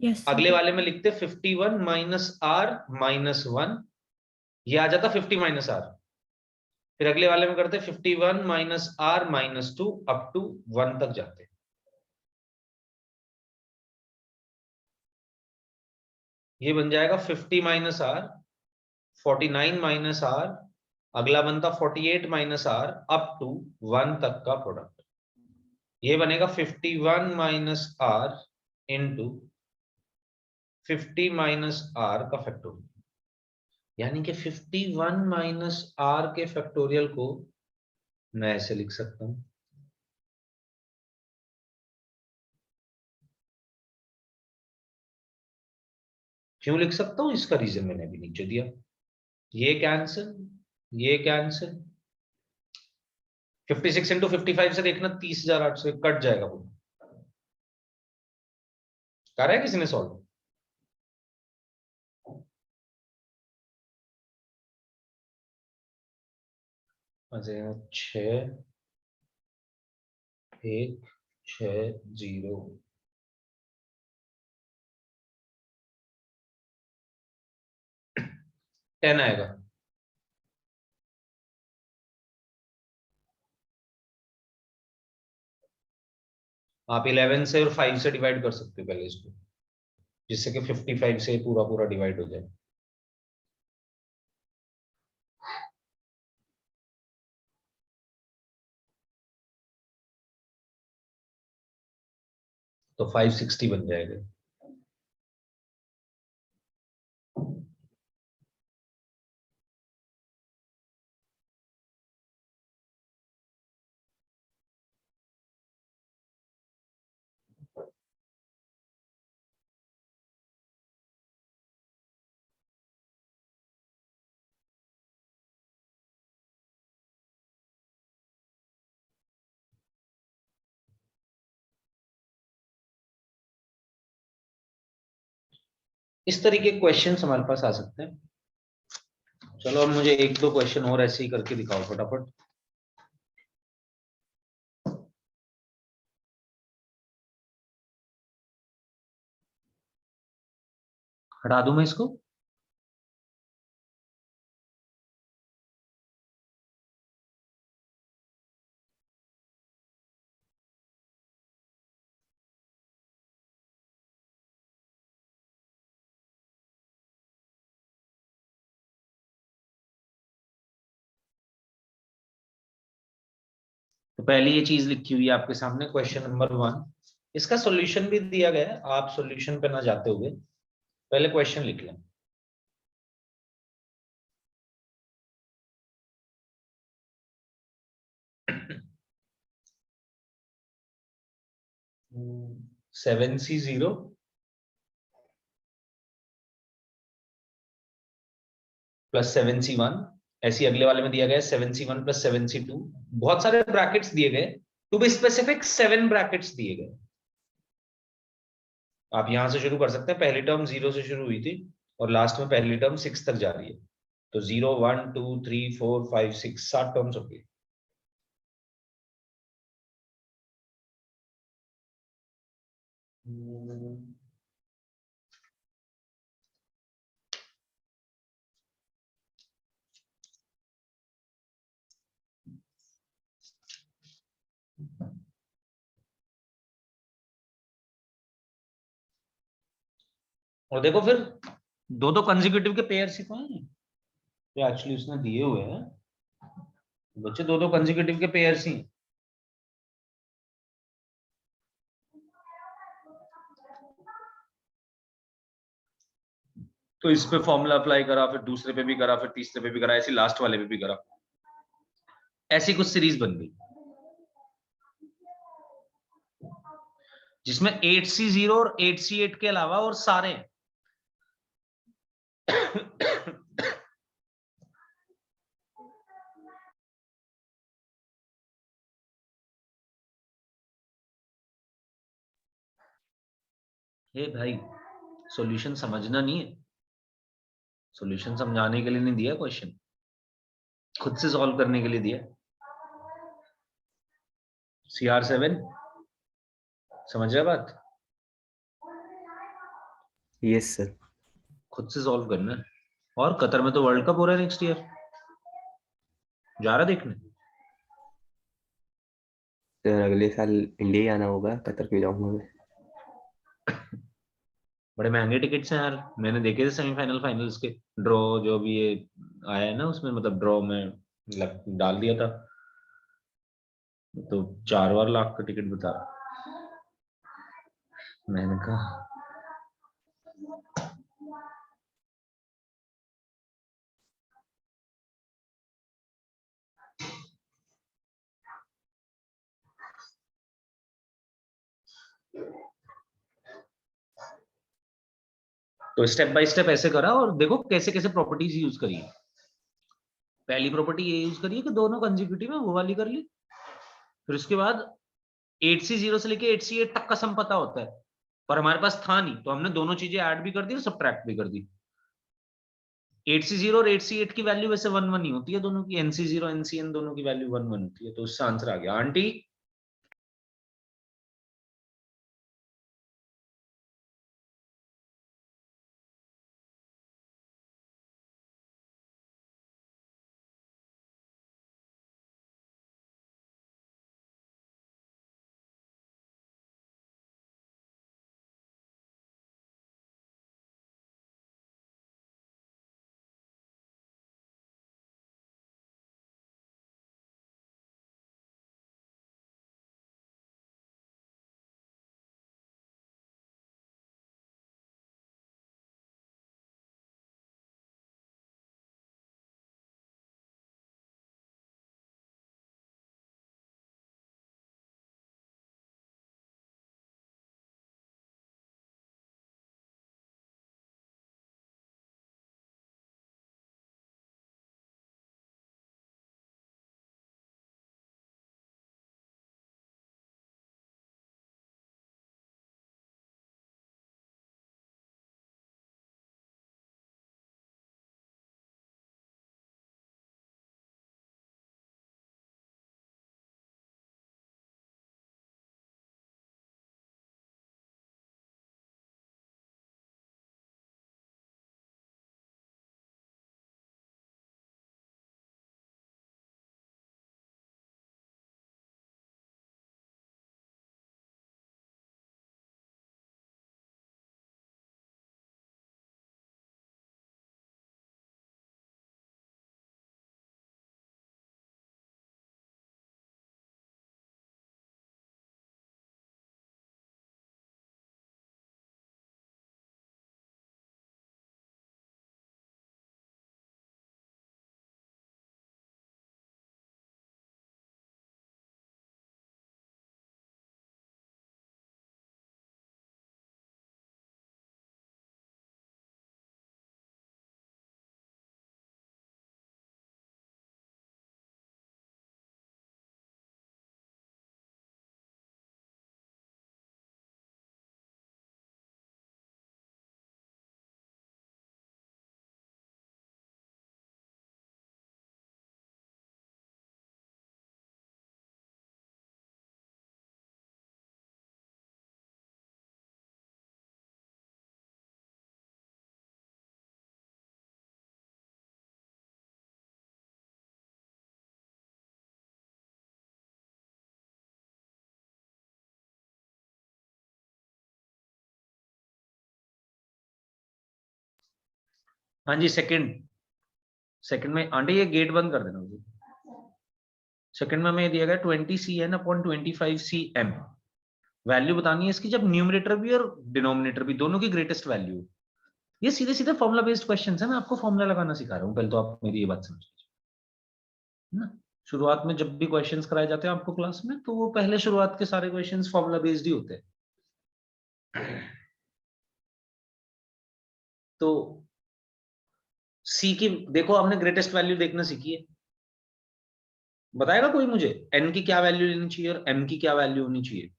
यस अगले सर। वाले में लिखते 51 माइनस आर माइनस 1, ये आ जाता 50 माइनस आर। फिर अगले वाले में करते 51 minus R minus 2 up to 1 तक जाते। ये बन जाएगा 50 माइनस आर, 49 माइनस आर, अगला बनता 48 माइनस आर अप टू 1 तक का प्रोडक्ट। ये बनेगा 51 minus R into 50 minus R का फैक्टोरियल। यानी कि 51 माइनस आर के फैक्टोरियल को मैं ऐसे लिख सकता हूं। क्यों लिख सकता हूं, इसका रीजन मैंने अभी नीचे दिया। ये कैंसिल, ये कैंसिल, 56 इंटू 55 से देखना 30,800 कट जाएगा वो। कर है किसी ने सॉल्व? छ 1 6 0 10 आएगा। आप 11 से और 5 से डिवाइड कर सकते हो पहले इसको, जिससे कि 55 से पूरा पूरा डिवाइड हो जाए। तो 560 बन जाएगा। इस तरीके के क्वेश्चन हमारे पास आ सकते हैं। चलो अब मुझे एक दो क्वेश्चन और ऐसे ही करके दिखाओ फटाफट। हटा दूं मैं इसको? तो पहली ये चीज लिखी हुई है आपके सामने, क्वेश्चन नंबर 1। इसका सॉल्यूशन भी दिया गया है, आप सॉल्यूशन पे ना जाते हुए पहले क्वेश्चन लिख लें। सेवन सी जीरो प्लस 7C1, ऐसी अगले वाले में दिया गया 7C1 प्लस 7C2। बहुत सारे ब्रैकेट्स दिए गए, टू बी स्पेसिफिक 7 ब्रैकेट्स दिए गए। आप यहां से शुरू कर सकते हैं, पहली टर्म 0 से शुरू हुई थी और लास्ट में पहली टर्म 6 तक जा रही है, तो 0 1 2 3 4 5 6 7 टर्म्स हो गई। और देखो फिर दो दो कंसेक्यूटिव के पेयर्स ही तो हैं जो एक्चुअली उसने दिए हुए हैं बच्चे, दो दो कंसेक्यूटिव के पेयर्स ही। तो इस पे फॉर्मूला अप्लाई करा, फिर दूसरे पे भी करा, फिर तीसरे पे भी करा, ऐसी लास्ट वाले पे भी करा, ऐसी कुछ सीरीज बन गई जिसमें 8C0 और 8C8 के अलावा और सारे हे भाई, सॉल्यूशन समझना नहीं है, सॉल्यूशन समझाने के लिए नहीं दिया क्वेश्चन, खुद से सॉल्व करने के लिए दिया। CR7 समझ रहे बात? Yes sir. खुद से सॉल्व करना है। और कतर में तो वर्ल्ड कप हो रहा है नेक्स्ट ईयर, जा रहा देखने? सर अगले साल इंडिया ही आना होगा, कतर क्यों जाऊंगा मैं। बड़े महंगे टिकट्स हैं यार, मैंने देखे थे सेमीफाइनल फाइनल्स के ड्रॉ, जो भी ये आया है ना उसमें, मतलब ड्रॉ में डाल दिया था तो 4 लाख का टिकट बता रहा। मैंने कहा तो स्टेप बाय स्टेप ऐसे करा और देखो कैसे कैसे प्रॉपर्टीज यूज करी है। पहली प्रॉपर्टी ये यूज करिए कि दोनों कंसेक्यूटिव है, वो वाली कर ली। फिर उसके बाद 8C0 से लेके 8C8 तक का सम पता होता है, पर हमारे पास था नहीं, तो हमने दोनों चीजें ऐड भी कर दी और सब्ट्रैक्ट भी कर दी। 8C0 और 8C8 की वैल्यू वैसे 1 1 ही होती है दोनों की, NC0 NCN दोनों की वैल्यू 1 1 होती है, तो उससे आंसर आ गया आंटी। हाँ जी, सेकंड में आंटी ये गेट बंद कर देना मुझे। सेकंड में हमें दिया गया 20cn अपॉन 25cm। वैल्यू बतानी है इसकी जब न्यूमरेटर भी और डिनोमिनेटर भी दोनों की ग्रेटेस्ट वैल्यू। ये सीधे सीधे फॉर्मुला बेस्ड क्वेश्चन है, मैं आपको फॉर्मुला लगाना सिखा रहा हूँ, पहले तो आप मेरी ये बात समझ लीजिए ना। शुरुआत में जब भी क्वेश्चंस कराए जाते हैं आपको क्लास में, तो वो पहले शुरुआत के सारे क्वेश्चंस फॉर्मुला बेस्ड ही होते हैं। तो सी की देखो, आपने ग्रेटेस्ट वैल्यू देखना सीखी है। बताएगा कोई मुझे एन की क्या वैल्यू लेनी चाहिए और एम की क्या वैल्यू होनी चाहिए?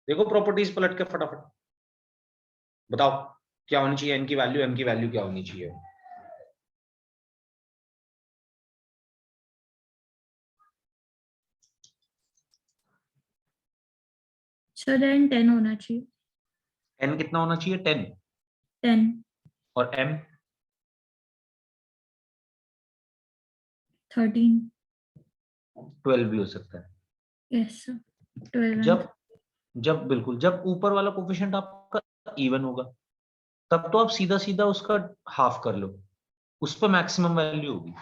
देखो प्रॉपर्टीज पलट के फटाफट बताओ, क्या होनी चाहिए एन की वैल्यू, एम की वैल्यू क्या होनी चाहिए? सर एन 10 होना चाहिए। एन कितना होना चाहिए? 10। 10। और एम? 13। 12 भी हो सकता है। यस सर, 12 and जब जब बिल्कुल जब ऊपर वाला कोफिशिएंट आपका इवन होगा, तब तो आप सीधा सीधा उसका हाफ कर लो, उस पर मैक्सिमम वैल्यू होगी।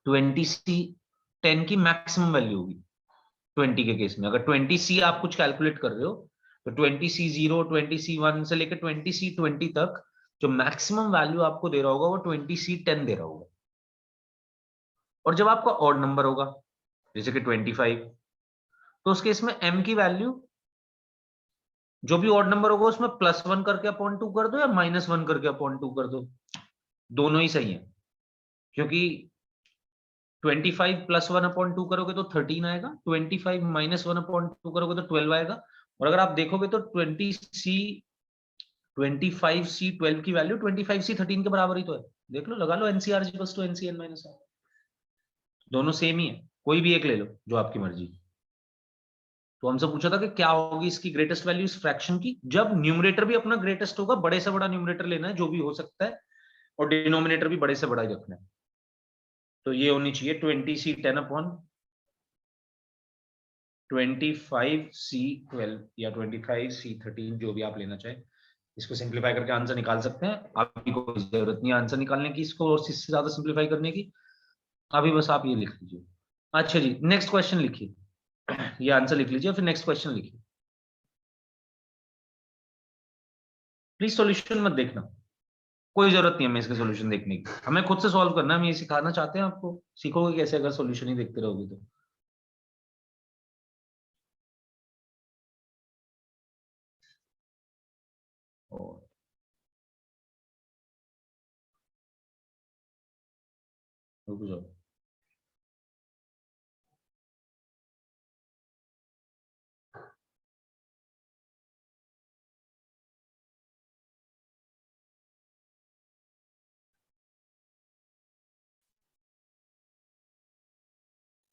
20c 10 की मैक्सिमम वैल्यू होगी 20 के केस में। अगर 20c आप कुछ कैलकुलेट कर रहे हो, तो 20c0 20c1 से लेकर 20c20 तक जो मैक्सिमम वैल्यू आपको दे रहा होगा वो 20c10 दे रहा होगा। और जब आपका ऑड नंबर होगा जैसे कि 25, तो उस केस में m की वैल्यू जो भी ऑड नंबर होगा उसमें +1 करके अपॉन 2 कर दो या -1 करके अपॉन 2 कर दो, दोनों ही सही है। क्योंकि 25 +1 अपॉन 2 करोगे तो 13 आएगा, 25 -1 अपॉन 2 करोगे तो 12 आएगा। और अगर आप देखोगे तो 25c 12 की वैल्यू 25c 13 के बराबर ही तो है। देख लो, लगा लो, NCR equals to NCN minus R, दोनों सेम ही है, कोई भी एक ले लो जो आपकी मर्जी। तो हमसे पूछा था कि क्या होगी इसकी ग्रेटेस्ट वैल्यू इस फ्रैक्शन की, जब न्यूमरेटर भी अपना ग्रेटेस्ट होगा, बड़े से बड़ा न्यूमरेटर लेना है जो भी हो सकता है, और डिनोमिनेटर भी बड़े से बड़ा ही रखना है। तो ये होनी चाहिए 20c 10 अपॉन 25c 12 या 25c 13, जो भी आप लेना चाहें। इसको सिंप्लीफाई करके आंसर निकाल सकते हैं, आपकी कोई जरूरत नहीं आंसर निकालने की इसको और इससे ज्यादा सिंप्लीफाई करने की। अभी बस आप ये लिख लीजिए। अच्छा जी, नेक्स्ट क्वेश्चन लिखिए। ये आंसर लिख लीजिए, फिर नेक्स्ट क्वेश्चन लिखिए। प्लीज सॉल्यूशन मत देखना, कोई जरूरत नहीं है हमें इसके सॉल्यूशन देखने की, हमें खुद से सॉल्व करना है। हम ये सिखाना चाहते हैं आपको, सीखोगे कैसे अगर सॉल्यूशन ही देखते रहोगे तो। और रुक जाओ।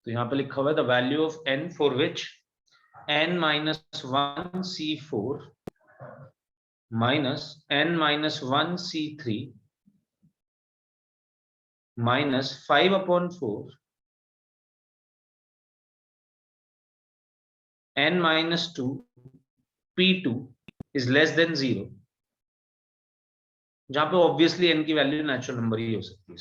तो यहाँ पे लिखा हुआ है the value of n for which n-1c4 -n-1c3 -5/4 n-2 p2 is less than 0, जहां पे ऑब्वियसली n की वैल्यू नेचुरल नंबर ही हो सकती है।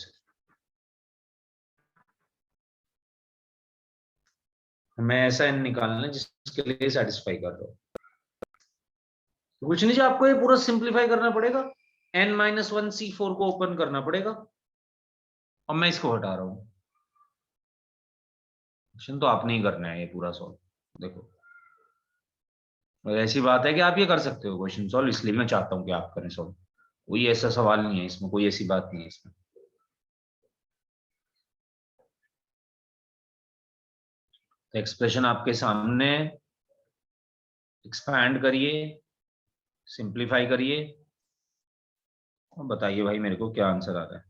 हमें ऐसा n निकालना है जिसके लिए सेटिस्फाई कर रहा हो। तो कुछ नहीं, आपको ये पूरा सिंप्लीफाई करना पड़ेगा, n-1c4 को ओपन करना पड़ेगा, और मैं इसको हटा रहा हूं। क्वेश्चन तो आपने ही करना है ये पूरा सॉल्व। देखो, और ऐसी बात है कि आप ये कर सकते हो क्वेश्चन सॉल्व, इसलिए मैं चाहता हूं कि आप करें सॉल्व। कोई ऐसा सवाल नहीं है इसमें, कोई ऐसी बात नहीं है इसमें। तो एक्सप्रेशन आपके सामने, एक्सपैंड करिए, सिंप्लीफाई करिए, और बताइए भाई मेरे को क्या आंसर आ रहा है।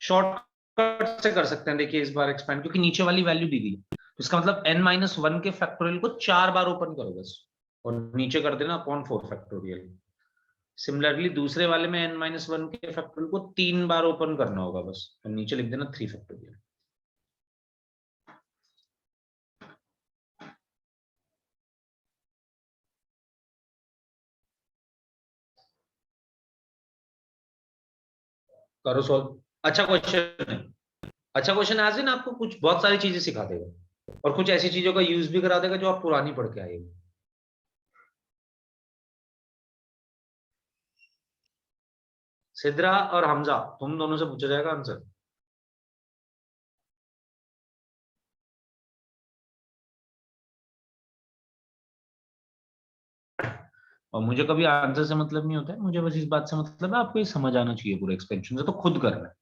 शॉर्टकट से कर सकते हैं, देखिए इस बार एक्सपेंड, क्योंकि नीचे वाली वैल्यू दी गई है, तो इसका मतलब n-1 के फैक्टोरियल को 4 बार ओपन करो बस, और नीचे कर देना अपॉन 4 फैक्टोरियल। सिमिलरली दूसरे वाले में n-1 के फैक्टोरियल को 3 बार ओपन करना होगा बस, और नीचे लिख देना 3 फैक्टोरियल। करो सॉल्व। अच्छा क्वेश्चन है, अच्छा क्वेश्चन एज इन आपको कुछ बहुत सारी चीजें सिखा देगा, और कुछ ऐसी चीजों का यूज भी करा देगा जो आप पुरानी पढ़ के आए हो। सिद्रा और हमजा तुम दोनों से पूछा जाएगा आंसर। और मुझे कभी आंसर से मतलब नहीं होता है, मुझे बस इस बात से मतलब है आपको ये समझ आना चाहिए पूरे एक्सपेंशन से, तो खुद करना है।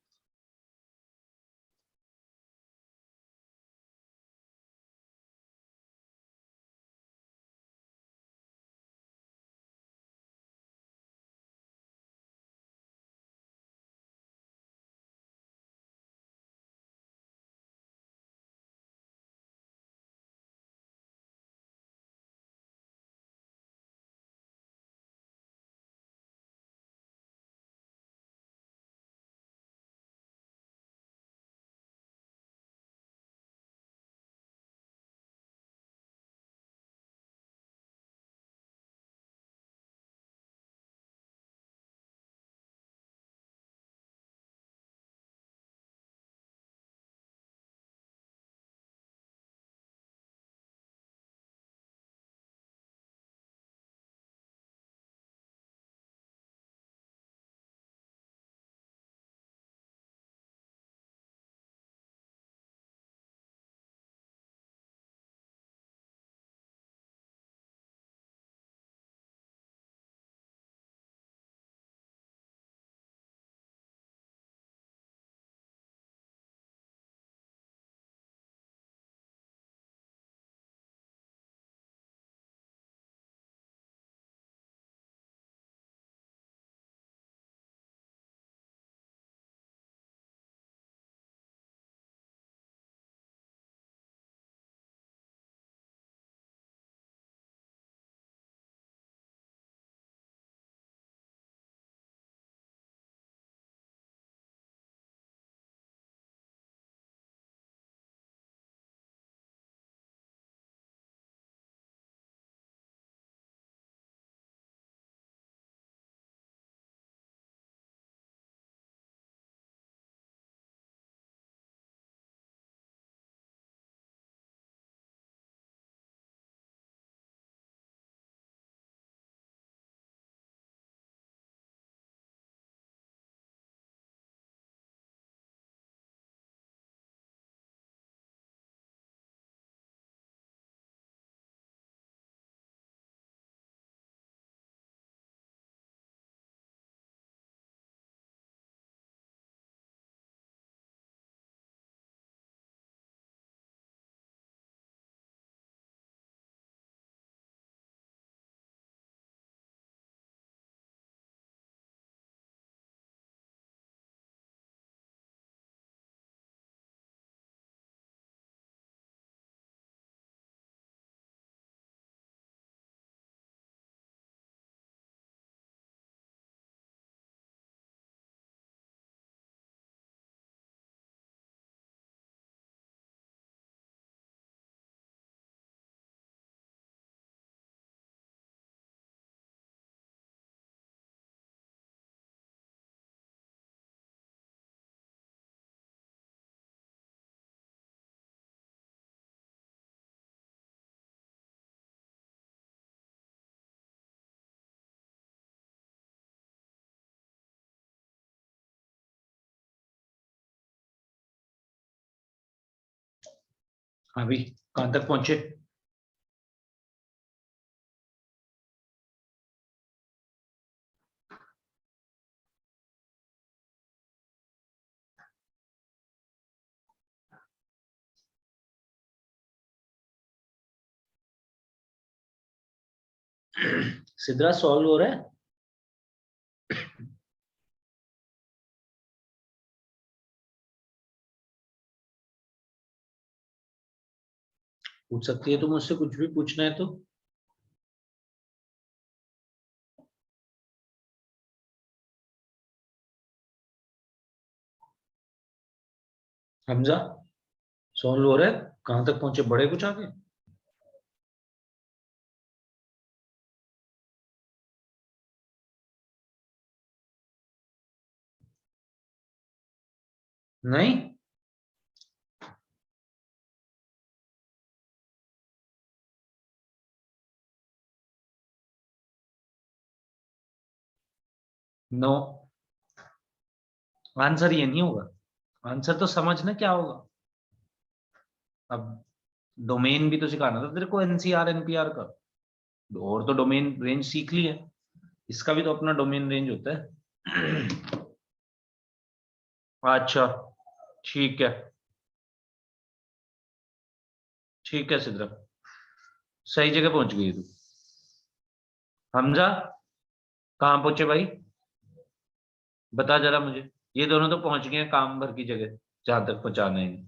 अभी कहां तक पहुंचे? सिद्रा सॉल्व हो रहा है? पूछ सकती है, तो मुझसे कुछ भी पूछना है तो। हमजा, सॉल्व हो रहा है? कहां तक पहुंचे, बड़े कुछ आगे? नहीं? नो, आंसर ये नहीं होगा। आंसर तो समझना क्या होगा। अब डोमेन भी तो सिखाना था तेरे को, एनसीआर एनपीआर का। और तो डोमेन रेंज सीख ली है, इसका भी तो अपना डोमेन रेंज होता है। अच्छा, ठीक है, ठीक है सिद्रा, सही जगह पहुंच गई तू। हमजा, कहाँ पहुंचे भाई, बता जरा मुझे। ये दोनों तो पहुंच गए हैं काम भर की जगह, जहां तक पहुंचाना है।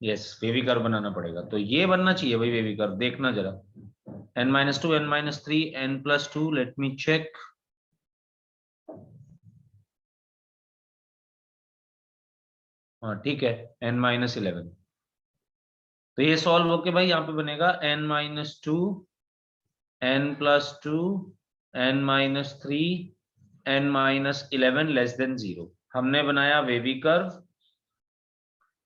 यस, वेवी कर्व बनाना पड़ेगा, तो ये बनना चाहिए भाई वेवी कर्व। देखना जरा, n-2 n-3 n+2, let me check. हाँ ठीक है, n-11। तो ये सॉल्व होके भाई यहाँ पे बनेगा n-2 n+2 n-3 n-11 less than 0। हमने बनाया वेवी कर्व।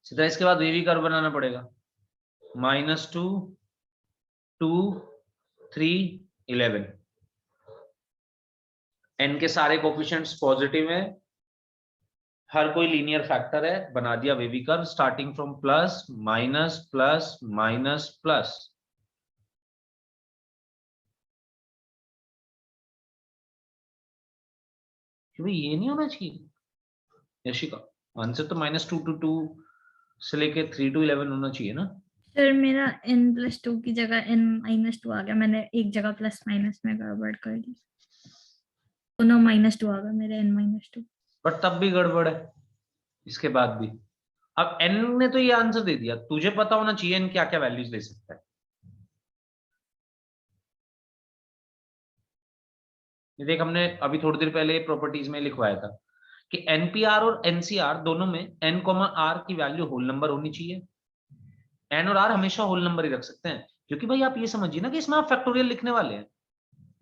सीधा इसके बाद वेवी कर्व बनाना पड़ेगा, -2 2 3 11। n के सारे कोफिशिएंट्स पॉजिटिव हैं, हर कोई लीनियर फैक्टर है, बना दिया wavy curve starting from plus minus plus minus plus. क्यों ये नहीं होना चाहिए यशिका? आंसर तो -2 to 2 से लेके 3 to 11 होना चाहिए ना। सर मेरा n+2 की जगह n-2 आ गया, मैंने एक जगह प्लस माइनस में गड़बड़ कर दी, दोनों -2 आ गया मेरे n-2। बट तब भी गड़बड़ है इसके बाद भी। अब n ने तो ये आंसर दे दिया, तुझे पता होना चाहिए n क्या क्या वैल्यूज दे सकता है। ये देख, हमने अभी थोड़ी देर पहले प्रॉपर्टीज में लिखवाया था कि एनपीआर और एनसीआर दोनों में n, r की वैल्यू होल नंबर होनी चाहिए। n और r हमेशा होल नंबर ही रख सकते हैं, क्योंकि भाई आप ये समझिए ना कि इसमें आप फैक्टोरियल लिखने वाले हैं।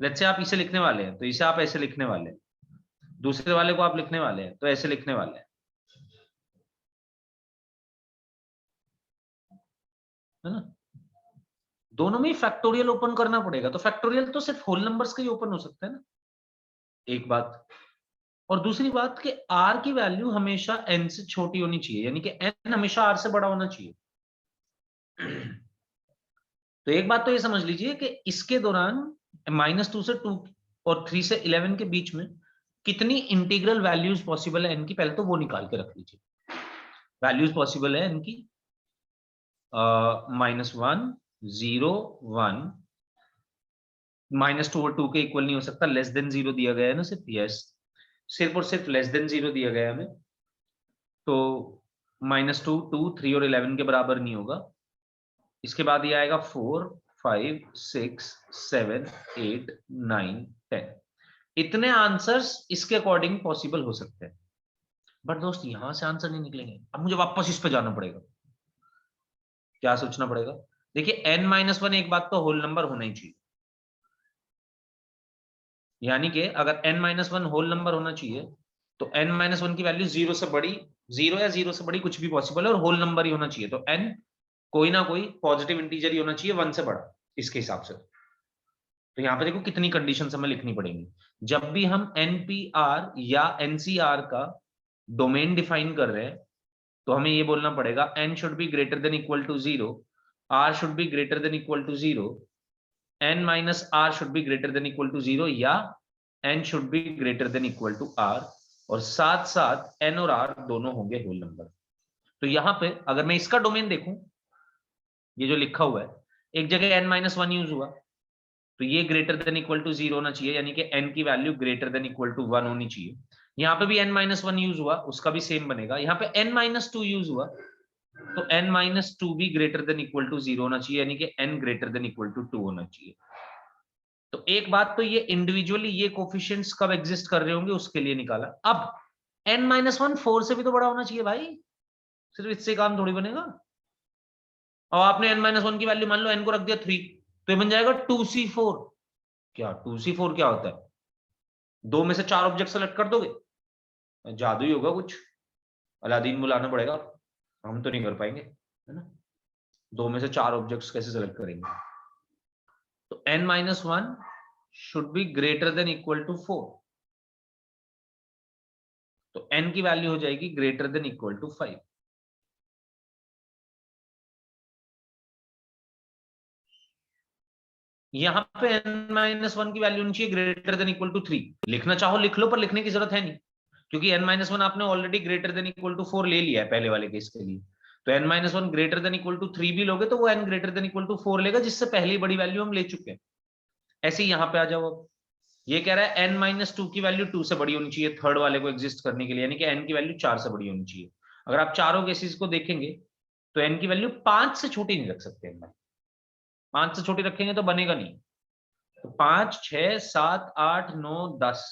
लेट्स से आप इसे लिखने वाले हैं तो इसे आप ऐसे लिखने वाले हैं, दूसरे वाले को आप लिखने वाले हैं तो ऐसे लिखने वाले हैं, है ना। दोनों में फैक्टोरियल ओपन करना पड़ेगा, तो फैक्टोरियल तो सिर्फ होल नंबर्स का ही ओपन हो सकता है ना, एक बात। और दूसरी बात कि r की वैल्यू हमेशा n से छोटी होनी चाहिए, यानी कि n हमेशा r से बड़ा होना चाहिए। तो एक बात तो ये समझ लीजिए कि इसके दौरान -2 से 2 और 3 से 11 के बीच में कितनी इंटीग्रल वैल्यूज पॉसिबल है n की, पहले तो वो निकाल के रख लीजिए। वैल्यूज पॉसिबल है n की -1 0 1, -2 और 2 के इक्वल नहीं हो सकता, लेस देन 0 दिया गया है ना सिर्फ, यस, सिर्फ और सिर्फ लेस देन 0 दिया गया है हमें। तो -2 2 3 और 11 के बराबर नहीं होगा। इसके बाद ये आएगा 4 5 6 7 8 9 10। इतने आंसर्स इसके अकॉर्डिंग पॉसिबल हो सकते हैं। बट दोस्त यहां से आंसर नहीं निकलेंगे, अब मुझे वापस इस पे जाना पड़ेगा। क्या सोचना पड़ेगा? देखिए n-1 एक बात तो होल नंबर होना ही चाहिए, यानी कि अगर n-1 होल नंबर होना चाहिए तो n-1 की वैल्यू 0 से बड़ी, 0 या 0 से बड़ी कुछ भी पॉसिबल है, और होल नंबर ही होना चाहिए। तो n कोई ना कोई पॉजिटिव इंटीजर ही होना चाहिए 1 से बड़ा इसके हिसाब से। तो यहाँ पे देखो कितनी कंडीशन हमें लिखनी पड़ेंगी। जब भी हम एनपीआर या एनसीआर का डोमेन डिफाइन कर रहे हैं तो हमें ये बोलना पड़ेगा n should be greater than equal to 0, r should be greater than equal to 0, n minus r should be greater than equal to 0, या n should be greater than equal to r, और साथ साथ n और r दोनों होंगे whole number. तो यहां पे अगर मैं इसका डोमेन देखूं, ये जो लिखा हुआ है, एक जगह n माइनस 1 यूज हुआ, तो ये ग्रेटर देन इक्वल टू 0 होना चाहिए, यानी कि n की value greater than equal to 1 होनी चाहिए। यहाँ पे भी n माइनस 1 यूज हुआ, उसका भी सेम बनेगा। यहाँ पे n माइनस 2 यूज हुआ, तो n माइनस 2 भी ग्रेटर देन इक्वल टू 0 होना चाहिए, यानी कि n greater than equal to 2 होना चाहिए। तो एक बात तो ये इंडिविजुअली ये कोफिशिएंट्स कब एग्जिस्ट कर रहे होंगे उसके लिए निकाला। अब n माइनस 1 4 से भी तो बड़ा होना चाहिए भाई, सिर्फ इससे काम थोड़ी बनेगा। और आपने n माइनस 1 की वैल्यू मान लो n को रख दिया 3, तो ये बन जाएगा 2c4। क्या 2c4 क्या होता है? 2 में से 4 ऑब्जेक्ट सेलेक्ट कर दोगे, जादू ही होगा कुछ, अलादीन बुलाना पड़ेगा, हम तो नहीं कर पाएंगे, है ना। 2 में से 4 ऑब्जेक्ट्स कैसे सेलेक्ट करेंगे? तो n minus 1 should be greater than equal to 4, तो n की वैल्यू हो जाएगी ग्रेटर देन इक्वल टू 5। यहां पे n माइनस 1 की वैल्यू होनी चाहिए ग्रेटर देन इक्वल टू 3। लिखना चाहो लिख लो, पर लिखने की जरूरत है नहीं, क्योंकि n माइनस 1 आपने already greater than equal to 4 ले लिया है पहले वाले केस के लिए। तो n minus 1 greater than equal to 3 भी लोगे तो वो n greater than equal to 4 लेगा, जिससे पहली बड़ी वैल्यू हम ले चुके हैं। ऐसे ही यहां पे आ जाओ। अब ये कह रहा है n माइनस 2 की वैल्यू 2 से बड़ी होनी चाहिए थर्ड वाले को एग्जिस्ट करने के लिए, यानी कि n की वैल्यू 4 से बड़ी होनी चाहिए। अगर आप चारों केसेस को देखेंगे तो n की वैल्यू 5 से छोटी नहीं रख सकते हैं। 5 से छोटी रखेंगे तो बनेगा नहीं। तो 5, 6, 7, 8, 9, 10,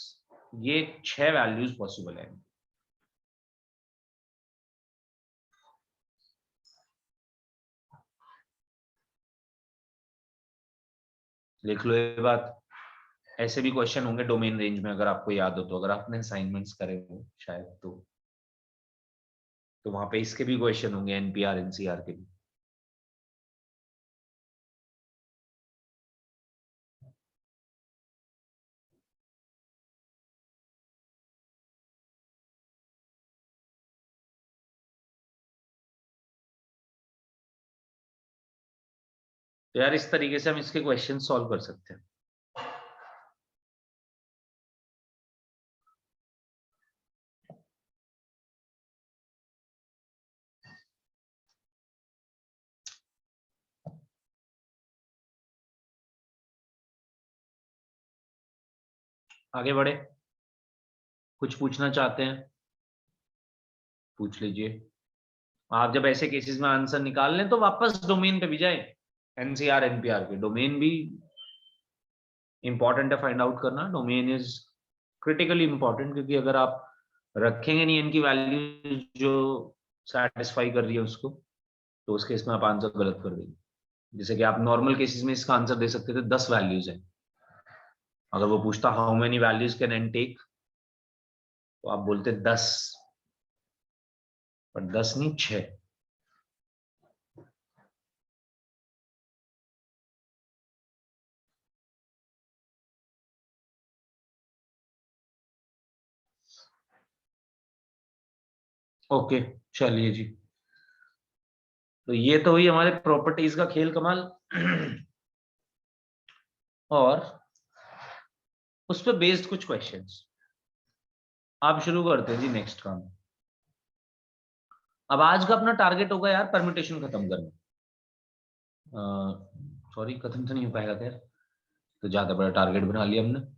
ये 6 वैल्यूज पॉसिबल है। लिख लो ये बात। ऐसे भी क्वेश्चन होंगे डोमेन रेंज में, अगर आपको याद हो तो, अगर आपने असाइनमेंट्स करे हो शायद, तो वहां पे इसके भी क्वेश्चन होंगे, एनपीआर एनसीआर के भी। तो यार इस तरीके से हम इसके क्वेश्चन सॉल्व कर सकते हैं। आगे बढ़े, कुछ पूछना चाहते हैं पूछ लीजिए। आप जब ऐसे केसेस में आंसर निकाल लें तो वापस डोमेन पे भी जाएं, एनसीआर एनपीआर के। डोमेन भी इंपॉर्टेंट है फाइंड आउट करना, डोमेन इज क्रिटिकली इंपॉर्टेंट, क्योंकि अगर आप रखेंगे नहीं इनकी वैल्यू जो सेटिस्फाई कर रही है उसको, तो उस केस में आप आंसर गलत कर देंगे। जैसे कि आप नॉर्मल केसेस में इसका आंसर दे सकते थे 10 वैल्यूज है, अगर वो पूछता how many values can N take, तो आप बोलते 10, पर 10 नहीं 6। ओके चलिए जी, तो ये तो हुई हमारे प्रॉपर्टीज का खेल कमाल। और उस पर बेस्ड कुछ क्वेश्चंस आप शुरू करते हैं जी नेक्स्ट काम। अब आज का अपना टारगेट होगा यार परम्यूटेशन खत्म करना। सॉरी खत्म तो नहीं हो पाएगा खैर, तो ज्यादा बड़ा टारगेट बना लिया हमने।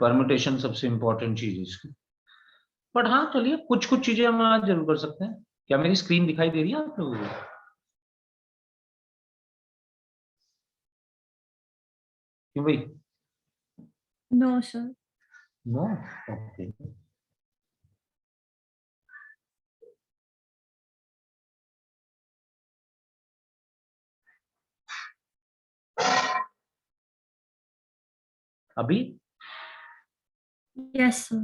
परम्यूटेशन सबसे इंपॉर्टेंट चीज है इसकी। बट हाँ चलिए कुछ कुछ चीजें हम आज जरूर कर सकते हैं। क्या मेरी स्क्रीन दिखाई दे रही है आप लोगों को? क्यों भाई? No sir. No, okay. अभी यस सर।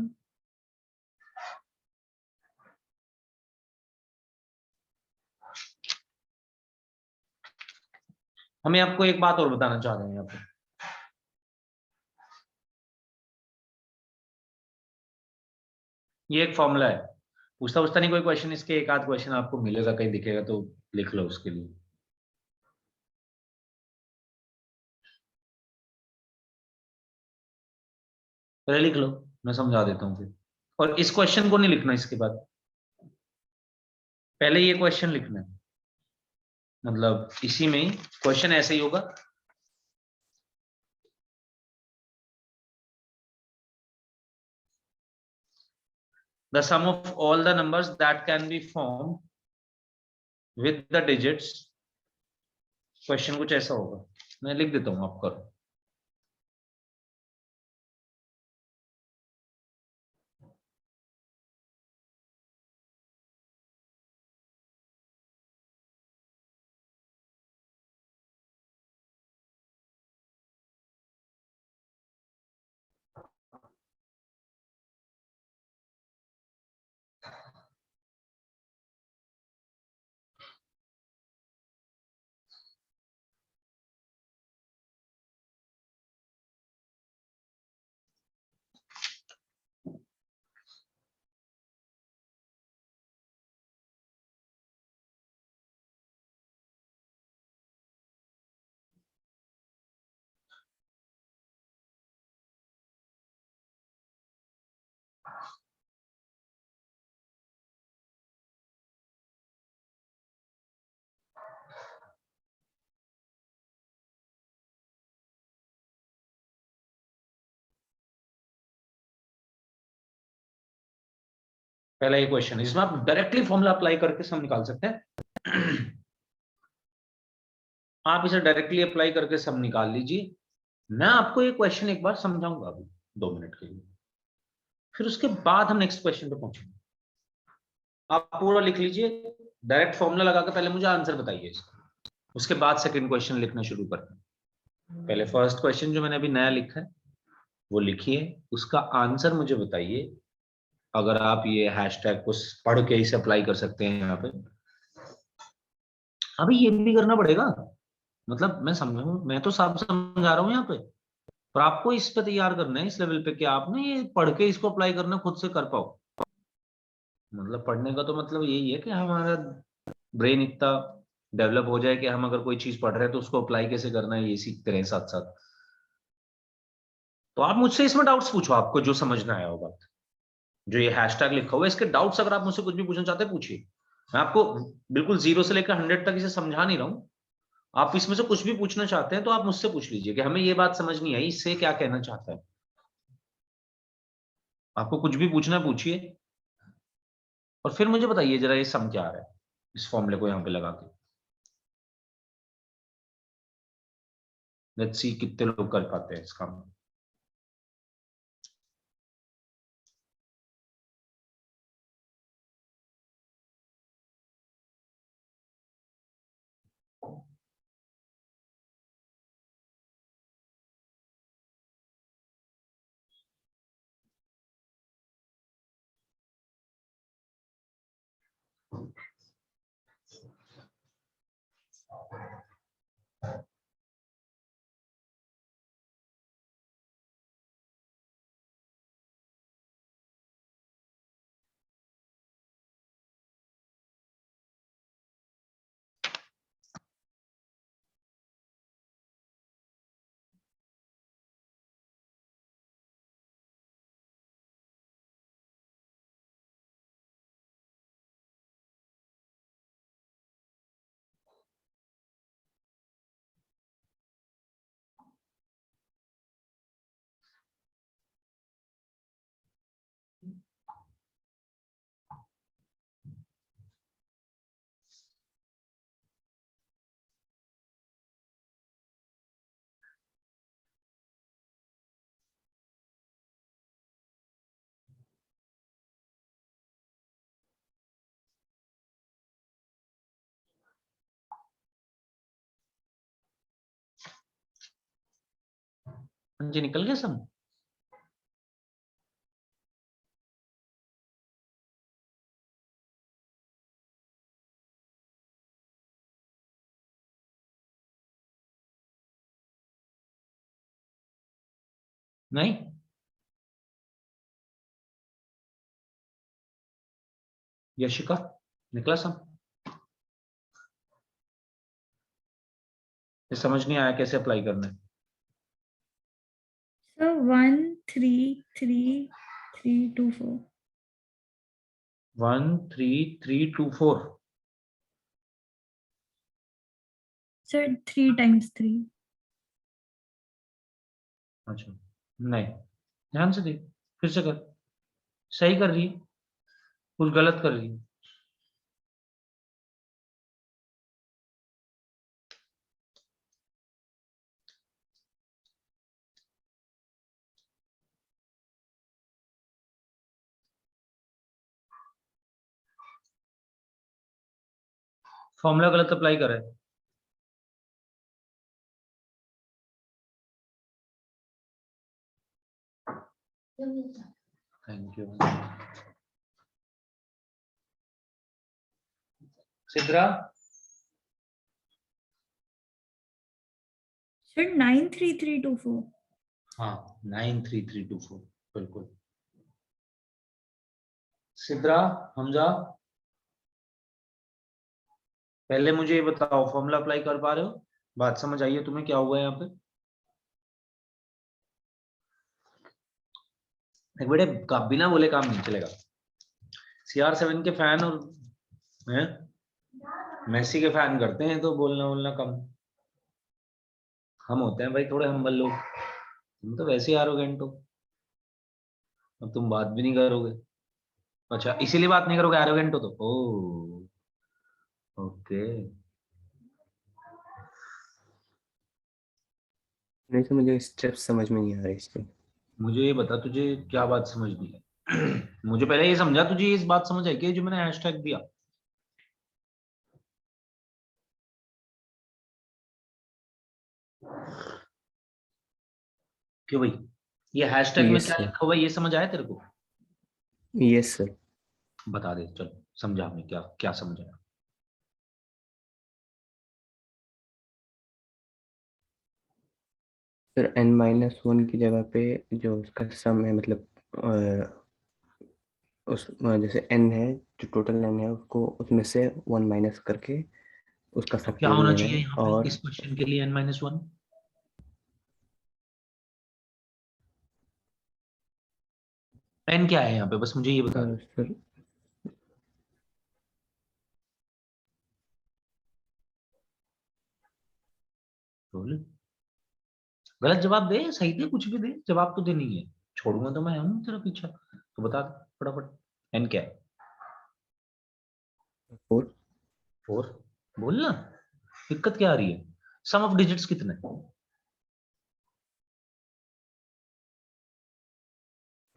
हमें आपको एक बात और बताना चाह रहे हैं यहाँ पे, ये एक फॉर्मूला है, पूछता पूछता नहीं कोई क्वेश्चन, इसके एक आध क्वेश्चन आपको मिलेगा, कहीं दिखेगा तो लिख लो उसके लिए। पहले लिख लो, मैं समझा देता हूँ फिर। और इस क्वेश्चन को नहीं लिखना, इसके बाद पहले ये क्वेश्चन लिखना है, मतलब इसी में ही क्वेश्चन ऐसे ही होगा। The sum of all the numbers that can be formed with the digits, question कुछ ऐसा होगा, मैं लिख देता हूँ, आप करो। पहला ये क्वेश्चन, इसमें आप डायरेक्टली फॉर्मूला अप्लाई करके सम निकाल सकते हैं। आप इसे डायरेक्टली अप्लाई करके सम निकाल लीजिए। मैं आपको ये क्वेश्चन एक बार समझाऊंगा अभी 2 मिनट के लिए, फिर उसके बाद हम नेक्स्ट क्वेश्चन पे पहुंचेंगे। आप पूरा लिख लीजिए, डायरेक्ट फॉर्मूला लगा के पहले मुझे आंसर बताइए इसका, उसके बाद सेकंड क्वेश्चन लिखना शुरू करते हैं। पहले फर्स्ट क्वेश्चन जो मैंने अभी नया लिखा है वो लिखिए, उसका आंसर मुझे बताइए। अगर आप ये हैशटैग को पढ़ के इसे अप्लाई कर सकते हैं यहाँ पे। अभी ये भी करना पड़ेगा, मतलब मैं समझू, मैं तो सब समझा रहा हूँ यहाँ पे, पर आपको इस पे तैयार करना है, इस लेवल पे कि आपने ये पढ़ के इसको अप्लाई करना खुद से कर पाओ। मतलब पढ़ने का तो मतलब यही है कि हमारा ब्रेन इतना डेवलप हो जाए कि हम अगर कोई चीज पढ़ रहे हैं तो उसको अप्लाई कैसे करना है ये सीखते रहे साथ साथ। तो आप मुझसे इसमें डाउट्स पूछो, आपको जो समझना आया होगा, जो ये हैशटैग लिखा हुआ है इसके डाउट्स अगर आप मुझसे कुछ भी पूछना चाहते हैं पूछिए। मैं आपको बिल्कुल 0 से लेकर 100 तक इसे समझा नहीं रहा हूँ। आप इसमें से कुछ भी पूछना चाहते हैं तो आप मुझसे पूछ लीजिए कि हमें ये बात समझ नहीं आई, इससे क्या कहना चाहता है। आपको कुछ भी पूछना है पूछिए, और फिर मुझे बताइए जरा ये सम क्या आ रहा है इस फॉर्मूले को यहाँ पे लगा के। लेट्स सी कितने लोग कर पाते हैं इस काम। हाँ जी, निकल गया सम। नहीं, यशिका निकला सब? ये समझ नहीं आया कैसे अप्लाई करना है? सर 1 3 3 3 2 4 1 3 3 2 4। सर 3 times 3 अच्छा नहीं, ध्यान से देख, फिर से कर, सही कर रही है, कुछ गलत कर रही है। फॉर्मूला गलत अप्लाई कर रहा है। Thank you Sidra. सर 93324 हाँ 93324 बिल्कुल। सिद्रा, हमजा, पहले मुझे ये बताओ फॉर्मूला अप्लाई कर पा रहे हो? बात समझ आई है तुम्हें क्या हुआ है यहाँ पे? एक बेटे बिना बोले काम नहीं चलेगा। CR7 के फैन और हैं मेसी के फैन करते हैं तो बोलना बोलना कम। हम होते हैं भाई थोड़े हम्बल लोग, तुम तो वैसे ही एरोगेंट हो। अब तुम बात भी नहीं करोगे। अच्छा इसीलिए बात नहीं करोगे, एरोगेंट हो तो। ओ ओके। नहीं तो मुझे स्टेप्स समझ में नहीं आ रहे इसके। मुझे ये बता तुझे क्या बात समझनी है? मुझे पहले ये समझा तुझे इस बात समझ आई कि जो मैंने हैशटैग दिया, क्यों भाई ये हैशटैग में यस क्या सर, लिखा हुआ है ये समझ आया तेरे को? Yes sir. बता दे चल, समझा हमें क्या क्या समझ आया। सर n-1 की जगह पे जो उसका सम है, मतलब उस जैसे n है, जो टोटल n है उसको उसमें से 1 माइनस करके उसका तो क्या फैक्टोरियल होना लेना चाहिए है। यहाँ पे और इस क्वेश्चन के लिए n-1? n क्या है यहाँ पे, बस मुझे ये बता दे। सर बोल, गलत जवाब दे सही दे, कुछ भी दे, जवाब तो देनी है। छोड़ूंगा तो मैं हूँ तेरा पीछा, तो बता दे फटाफट n क्या है? 4 4। बोल ना, दिक्कत क्या आ रही है? सम ऑफ डिजिट्स कितने?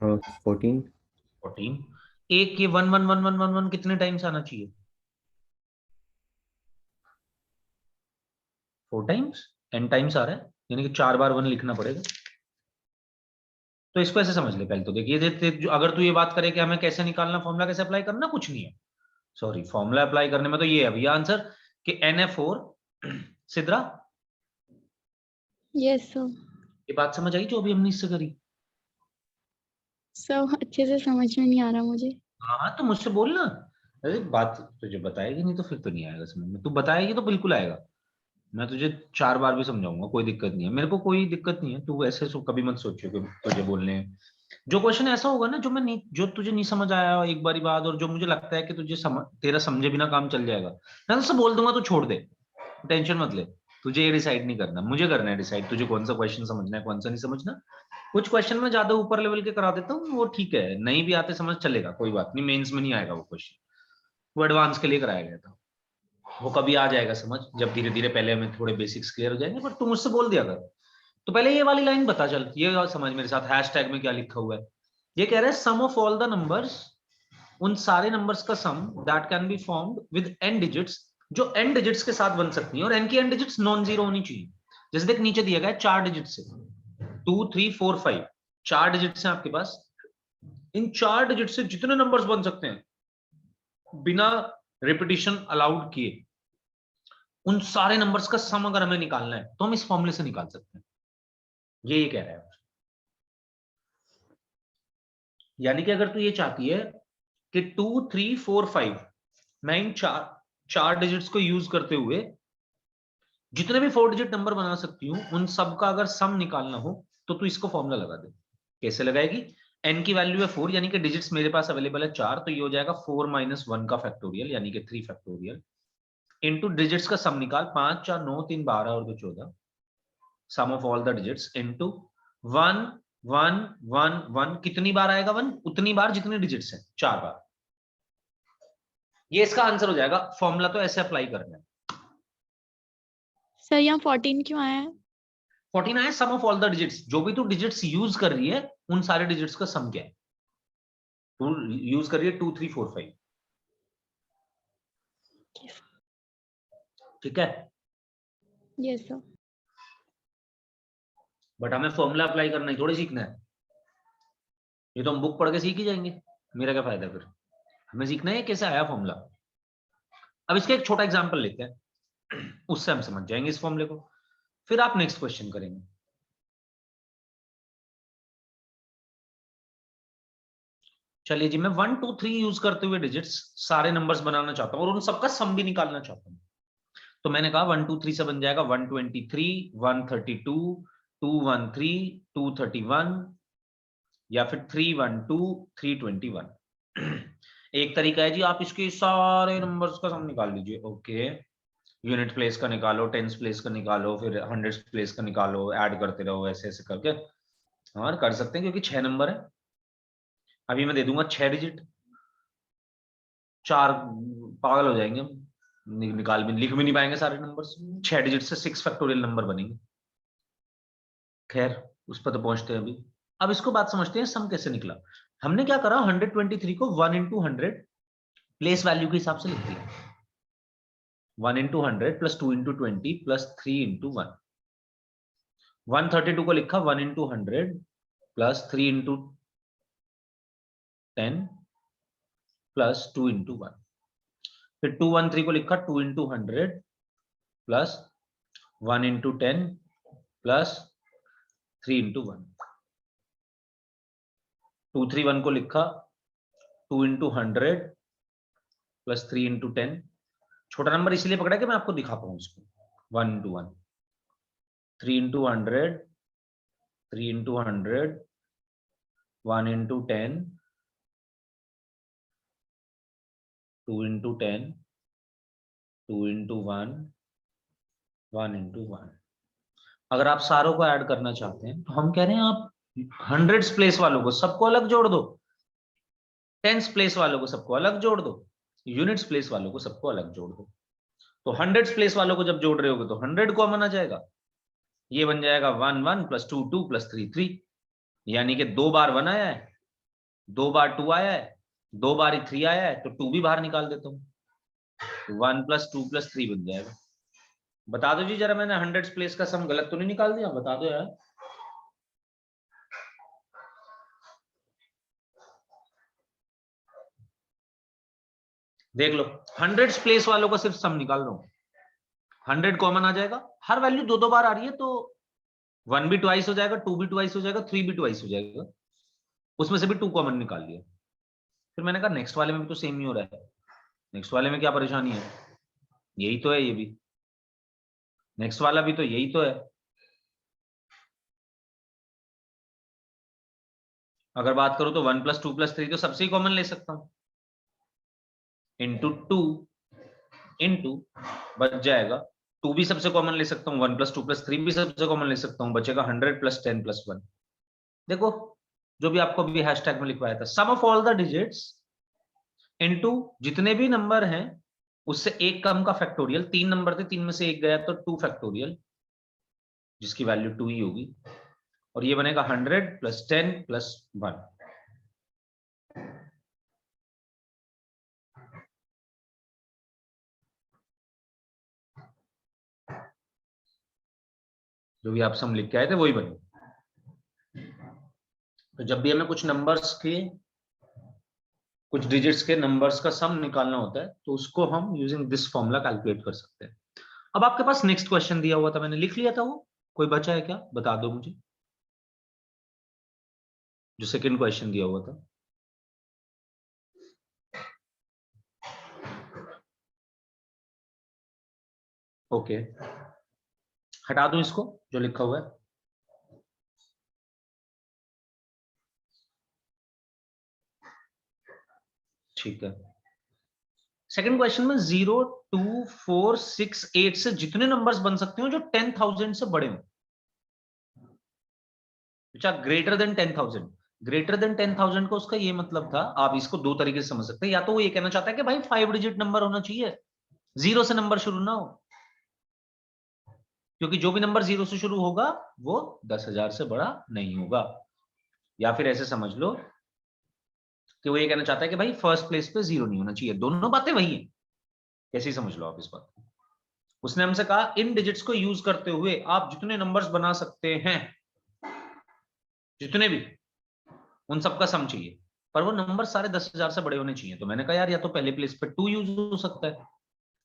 14 14। एक ये 1 1 1 1 1 1 कितने टाइम्स आना चाहिए? 4 टाइम्स। n टाइम्स आ रहा है, यानी कि 4 बार 1 लिखना पड़ेगा। तो इसको ऐसे समझ ले पहले तो, देखिए जो अगर तू ये बात करे कि हमें कैसे निकालना, फॉर्मूला कैसे अप्लाई करना, कुछ नहीं है। सॉरी, फॉर्मूला अप्लाई करने में तो ये है भैया आंसर कि NF4। Sidra Yes, sir. ये बात समझ आई जो अभी हमने इससे करी? सब अच्छे से समझ में नहीं आ रहा मुझे। हाँ तो मुझसे बोलना। अरे बात तुझे बताएगी नहीं तो फिर तो नहीं आएगा समझ में, तू बताएगी तो बिल्कुल आएगा। मैं तुझे 4 बार भी समझाऊंगा, कोई दिक्कत नहीं है, मेरे को कोई दिक्कत नहीं है। तू ऐसे कभी मत सोचियो कि तुझे बोलने, जो क्वेश्चन ऐसा होगा ना जो मैं नहीं, जो तुझे नहीं समझ आया एक बारी बाद, और जो मुझे लगता है कि तुझे तेरा समझे बिना काम चल जाएगा, मैं तुझसे बोल दूंगा, तू छोड़ दे, टेंशन मत ले। तुझे ये डिसाइड नहीं करना, मुझे करना है डिसाइड तुझे कौन सा क्वेश्चन समझना है कौन सा नहीं समझना। कुछ क्वेश्चन में ज्यादा ऊपर लेवल के करा देता हूँ, वो ठीक है, नहीं भी आते समझ चलेगा, कोई बात नहीं, मेंस में नहीं आएगा वो क्वेश्चन, वो एडवांस के लिए कराया गया था। वो कभी आ जाएगा समझ, जब धीरे धीरे पहले हमें थोड़े बेसिक्स क्लियर हो जाएंगे। पर तू मुझसे बोल दिया कर, तो पहले ये वाली लाइन बता, चल ये समझ मेरे साथ, हैशटैग में क्या लिखा हुआ है। ये कह रहा है sum of all the numbers, उन सारे नंबर्स का sum that can be formed with n digits, जो n डिजिट्स के साथ बन सकती है, और n की n डिजिट्स नॉन जीरो होनी चाहिए। जैसे देख नीचे दिया गया है 4 डिजिट से, 2 3 4 5, 4 डिजिट्स हैं आपके पास। इन 4 डिजिट से जितने नंबर्स बन सकते हैं बिना रिपीटिशन अलाउड किए, उन सारे नंबर्स का सम अगर हमें निकालना है तो हम इस फॉर्मूले से निकाल सकते हैं। ये कह रहा है। यानी कि अगर तू ये चाहती है कि 2 3 4 5 मैं इन चार डिजिट्स को यूज करते हुए जितने भी 4 डिजिट नंबर बना सकती हूं, उन सब का अगर सम निकालना हो तो तू इसको फॉर्मूला लगा दे। कैसे लगाएगी? n की वैल्यू है 4, यानी कि डिजिट्स मेरे पास अवेलेबल है 4, तो ये हो जाएगा 4 - 1 का फैक्टोरियल यानी कि 3 फैक्टोरियल इनटू डिजिट्स का सम निकाल, 5 4 9 3 12 और 2 14, sum of all the digits into 1 1 1 1। कितनी बार आएगा 1? उतनी बार जितनी डिजिट्स हैं, 4 बार। ये इसका आंसर हो जाएगा। फॉर्मूला तो ऐसे अप्लाई करना है। सर यहाँ 14 क्यों आया है? 14 आया सम ऑफ ऑल द डिजिट्स। जो भी तू डिजिट्स यूज कर रही है उन सारे डिजिट्स का सम क्या है। तू यूज कर रही है 2 3 4 5, ठीक है। Yes sir. बट हमें फॉर्मूला अप्लाई करना ही थोड़ी सीखना है। ये तो हम बुक पढ़ के सीख ही जाएंगे, मेरा क्या फायदा फिर। हमें सीखना है कैसे आया फॉर्मूला। अब इसका एक छोटा एग्जांपल लेते हैं, उससे हम समझ जाएंगे इस फॉर्मूले को, फिर आप नेक्स्ट क्वेश्चन करेंगे। चलिए जी, मैं 1 2 3 यूज करते हुए डिजिट्स सारे नंबर्स बनाना चाहता हूं और उन सबका सम भी निकालना चाहता हूं। तो मैंने कहा 1 2 3 से बन जाएगा 123 132 213 231 या फिर 312 321। एक तरीका है जी, आप इसके सारे नंबर्स का सम निकाल लीजिए। ओके, यूनिट प्लेस का निकालो, टेंस प्लेस का निकालो, फिर हंड्रेड्स प्लेस का निकालो, ऐड करते रहो ऐसे ऐसे करके। हाँ कर सकते हैं क्योंकि 6 नंबर है। अभी मैं दे दूंगा 6 डिजिट, 4 पागल हो जाएंगे हम, निकाल भी लिख भी नहीं पाएंगे सारे नंबर्स। 6 डिजिट से 6 फैक्टोरियल नंबर बनेंगे। खैर उस पर तो पहुंचते हैं अभी। अब इसको बात समझते हैं, सम कैसे निकला। हमने क्या करा, 123 को 1 into 100 प्लेस वैल्यू के हिसाब से लिख दिया। 1 into 100 plus 2 into 20 plus 3 into 1। 132 को लिखा 1 into 100 plus 3 into 10 plus 2 into 1। फिर 213 को लिखा 2 into 100 plus 1 into 10 plus 3 into 1। 231 को लिखा 2 into 100 प्लस 3 into 10। छोटा नंबर इसलिए पकड़ा कि मैं आपको दिखा पाऊं इसको। 1 into 1, 3 into 100, 3 into 100, 1 into 10, 2 into 10, 2 into 1, 1 into 1। अगर आप सारों को ऐड करना चाहते हैं तो हम कह रहे हैं आप हंड्रेड्स प्लेस वालों को सबको अलग जोड़ दो, टेंस प्लेस वालों को सबको अलग जोड़ दो, यूनिट्स प्लेस वालों को सबको अलग जोड़ दो। तो हंड्रेड्स प्लेस वालों को जब जोड़ रहे होगे तो 100 कॉमन आ जाएगा। ये बन जाएगा 1 1 प्लस 2 2 प्लस 3 3, यानी कि 2 बार 1 आया है, 2 बार 2 आया है, 2 बार ही 3 आया है, तो 2 भी बाहर निकाल देता हूं, तो 1 प्लस 2 प्लस 3 बन जाएगा। बता दो जी जरा, मैंने हंड्रेड्स प्लेस का सम गलत तो नहीं निकाल दिया? बता दो यार। देख लो, हंड्रेड्स प्लेस वालों का सिर्फ सम निकाल रहा हूं। 100 कॉमन आ जाएगा, हर वैल्यू 2 बार आ रही है तो 1 भी ट्वाइस हो जाएगा, 2 भी ट्वाइस हो जाएगा, 3 भी ट्वाइस हो जाएगा। उसमें से भी 2 कॉमन निकाल लिया। फिर मैंने कहा नेक्स्ट वाले में भी तो सेम ही हो रहा है, नेक्स्ट वाले में क्या परेशानी है, यही तो है, ये भी नेक्स्ट वाला भी तो यही तो है। अगर बात करो तो 1 प्लस 2 प्लस 3 तो सबसे ही कॉमन ले सकता हूं, इंटू 2 इंटू बच जाएगा 2 भी सबसे कॉमन ले सकता हूं, 1 प्लस 2 प्लस 3 भी सबसे कॉमन ले सकता हूं, बचेगा 100 प्लस 10 प्लस 1। देखो जो भी आपको अभी हैशटैग में लिखवाया था, sum of all the digits into जितने भी नंबर हैं उससे एक कम का फैक्टोरियल। 3 नंबर थे, 3 में से एक गया तो 2 फैक्टोरियल, जिसकी वैल्यू 2 ही होगी, और ये बनेगा 100 प्लस 10 प्लस 1। जो भी आप सम लिख के आए थे वही बने। तो जब भी हमें कुछ नंबर्स के, कुछ डिजिट्स के नंबर्स का सम निकालना होता है तो उसको हम यूजिंग दिस फॉर्मूला कैलकुलेट कर सकते हैं। अब आपके पास नेक्स्ट क्वेश्चन दिया हुआ था, मैंने लिख लिया था, वो कोई बचा है क्या? बता दो मुझे, जो सेकंड क्वेश्चन दिया हुआ था। ओके, हटा दूं इसको जो लिखा हुआ है? ठीक है। सेकंड क्वेश्चन में 0, 2, 4, 6, 8 से जितने नंबर्स बन सकते हो जो 10,000 से बड़े हो, अच्छा ग्रेटर देन 10,000। ग्रेटर देन 10,000 को उसका ये मतलब था, आप इसको दो तरीके से समझ सकते हैं। या तो वो ये कहना चाहता है कि भाई 5 डिजिट नंबर होना चाहिए, 0 से नंबर शुरू ना हो, क्योंकि जो भी नंबर 0 से शुरू होगा वो 10,000 से बड़ा नहीं होगा। या फिर ऐसे समझ लो कि वो ये कहना चाहता है कि भाई फर्स्ट प्लेस पे 0 नहीं होना चाहिए। दोनों बातें वही हैं, कैसे ही समझ लो आप इस बात को। उसने हमसे कहा इन डिजिट्स को यूज करते हुए आप जितने नंबर्स बना सकते हैं, जितने भी, उन सबका सम चाहिए, पर वो नंबर सारे 10,000 से बड़े होने चाहिए। तो मैंने कहा यार या तो पहले प्लेस पे 2 यूज हो सकता है,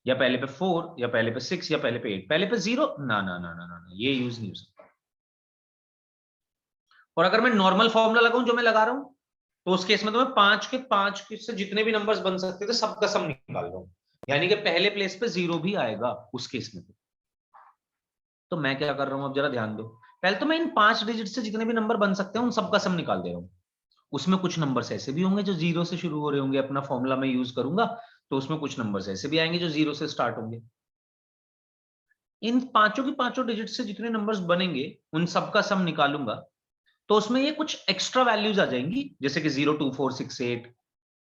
या पहले पे 4, या पहले पे 6, या पहले पे 8। पहले पे 0 ना ना ना ना ना, ये यूज नहीं हो सकता। और अगर मैं नॉर्मल फॉर्मूला लगाऊं जो मैं लगा रहा हूं, तो उस केस में तो मैं 5 के 5 से जितने भी नंबर्स बन सकते थे सबका सम निकाल रहा हूं, यानी कि पहले प्लेस पे 0 भी आएगा उस केस में। तो मैं क्या कर रहा हूं, अब जरा ध्यान दो। पहले तो मैं इन 5 डिजिट से जितने भी नंबर बन सकते हैं उन सबका सम निकाल दे रहा हूं। उसमें कुछ नंबर्स ऐसे भी होंगे जो 0 से शुरू हो रहे होंगे, अपना फॉर्मूला में यूज करूंगा, तो उसमें कुछ नंबर्स ऐसे भी आएंगे जो 0 से स्टार्ट होंगे। इन पांचों की पांचों डिजिट से जितने नंबर्स बनेंगे उन सबका सम निकालूंगा, तो उसमें ये कुछ एक्स्ट्रा वैल्यूज आ जाएंगी, जैसे कि 02468,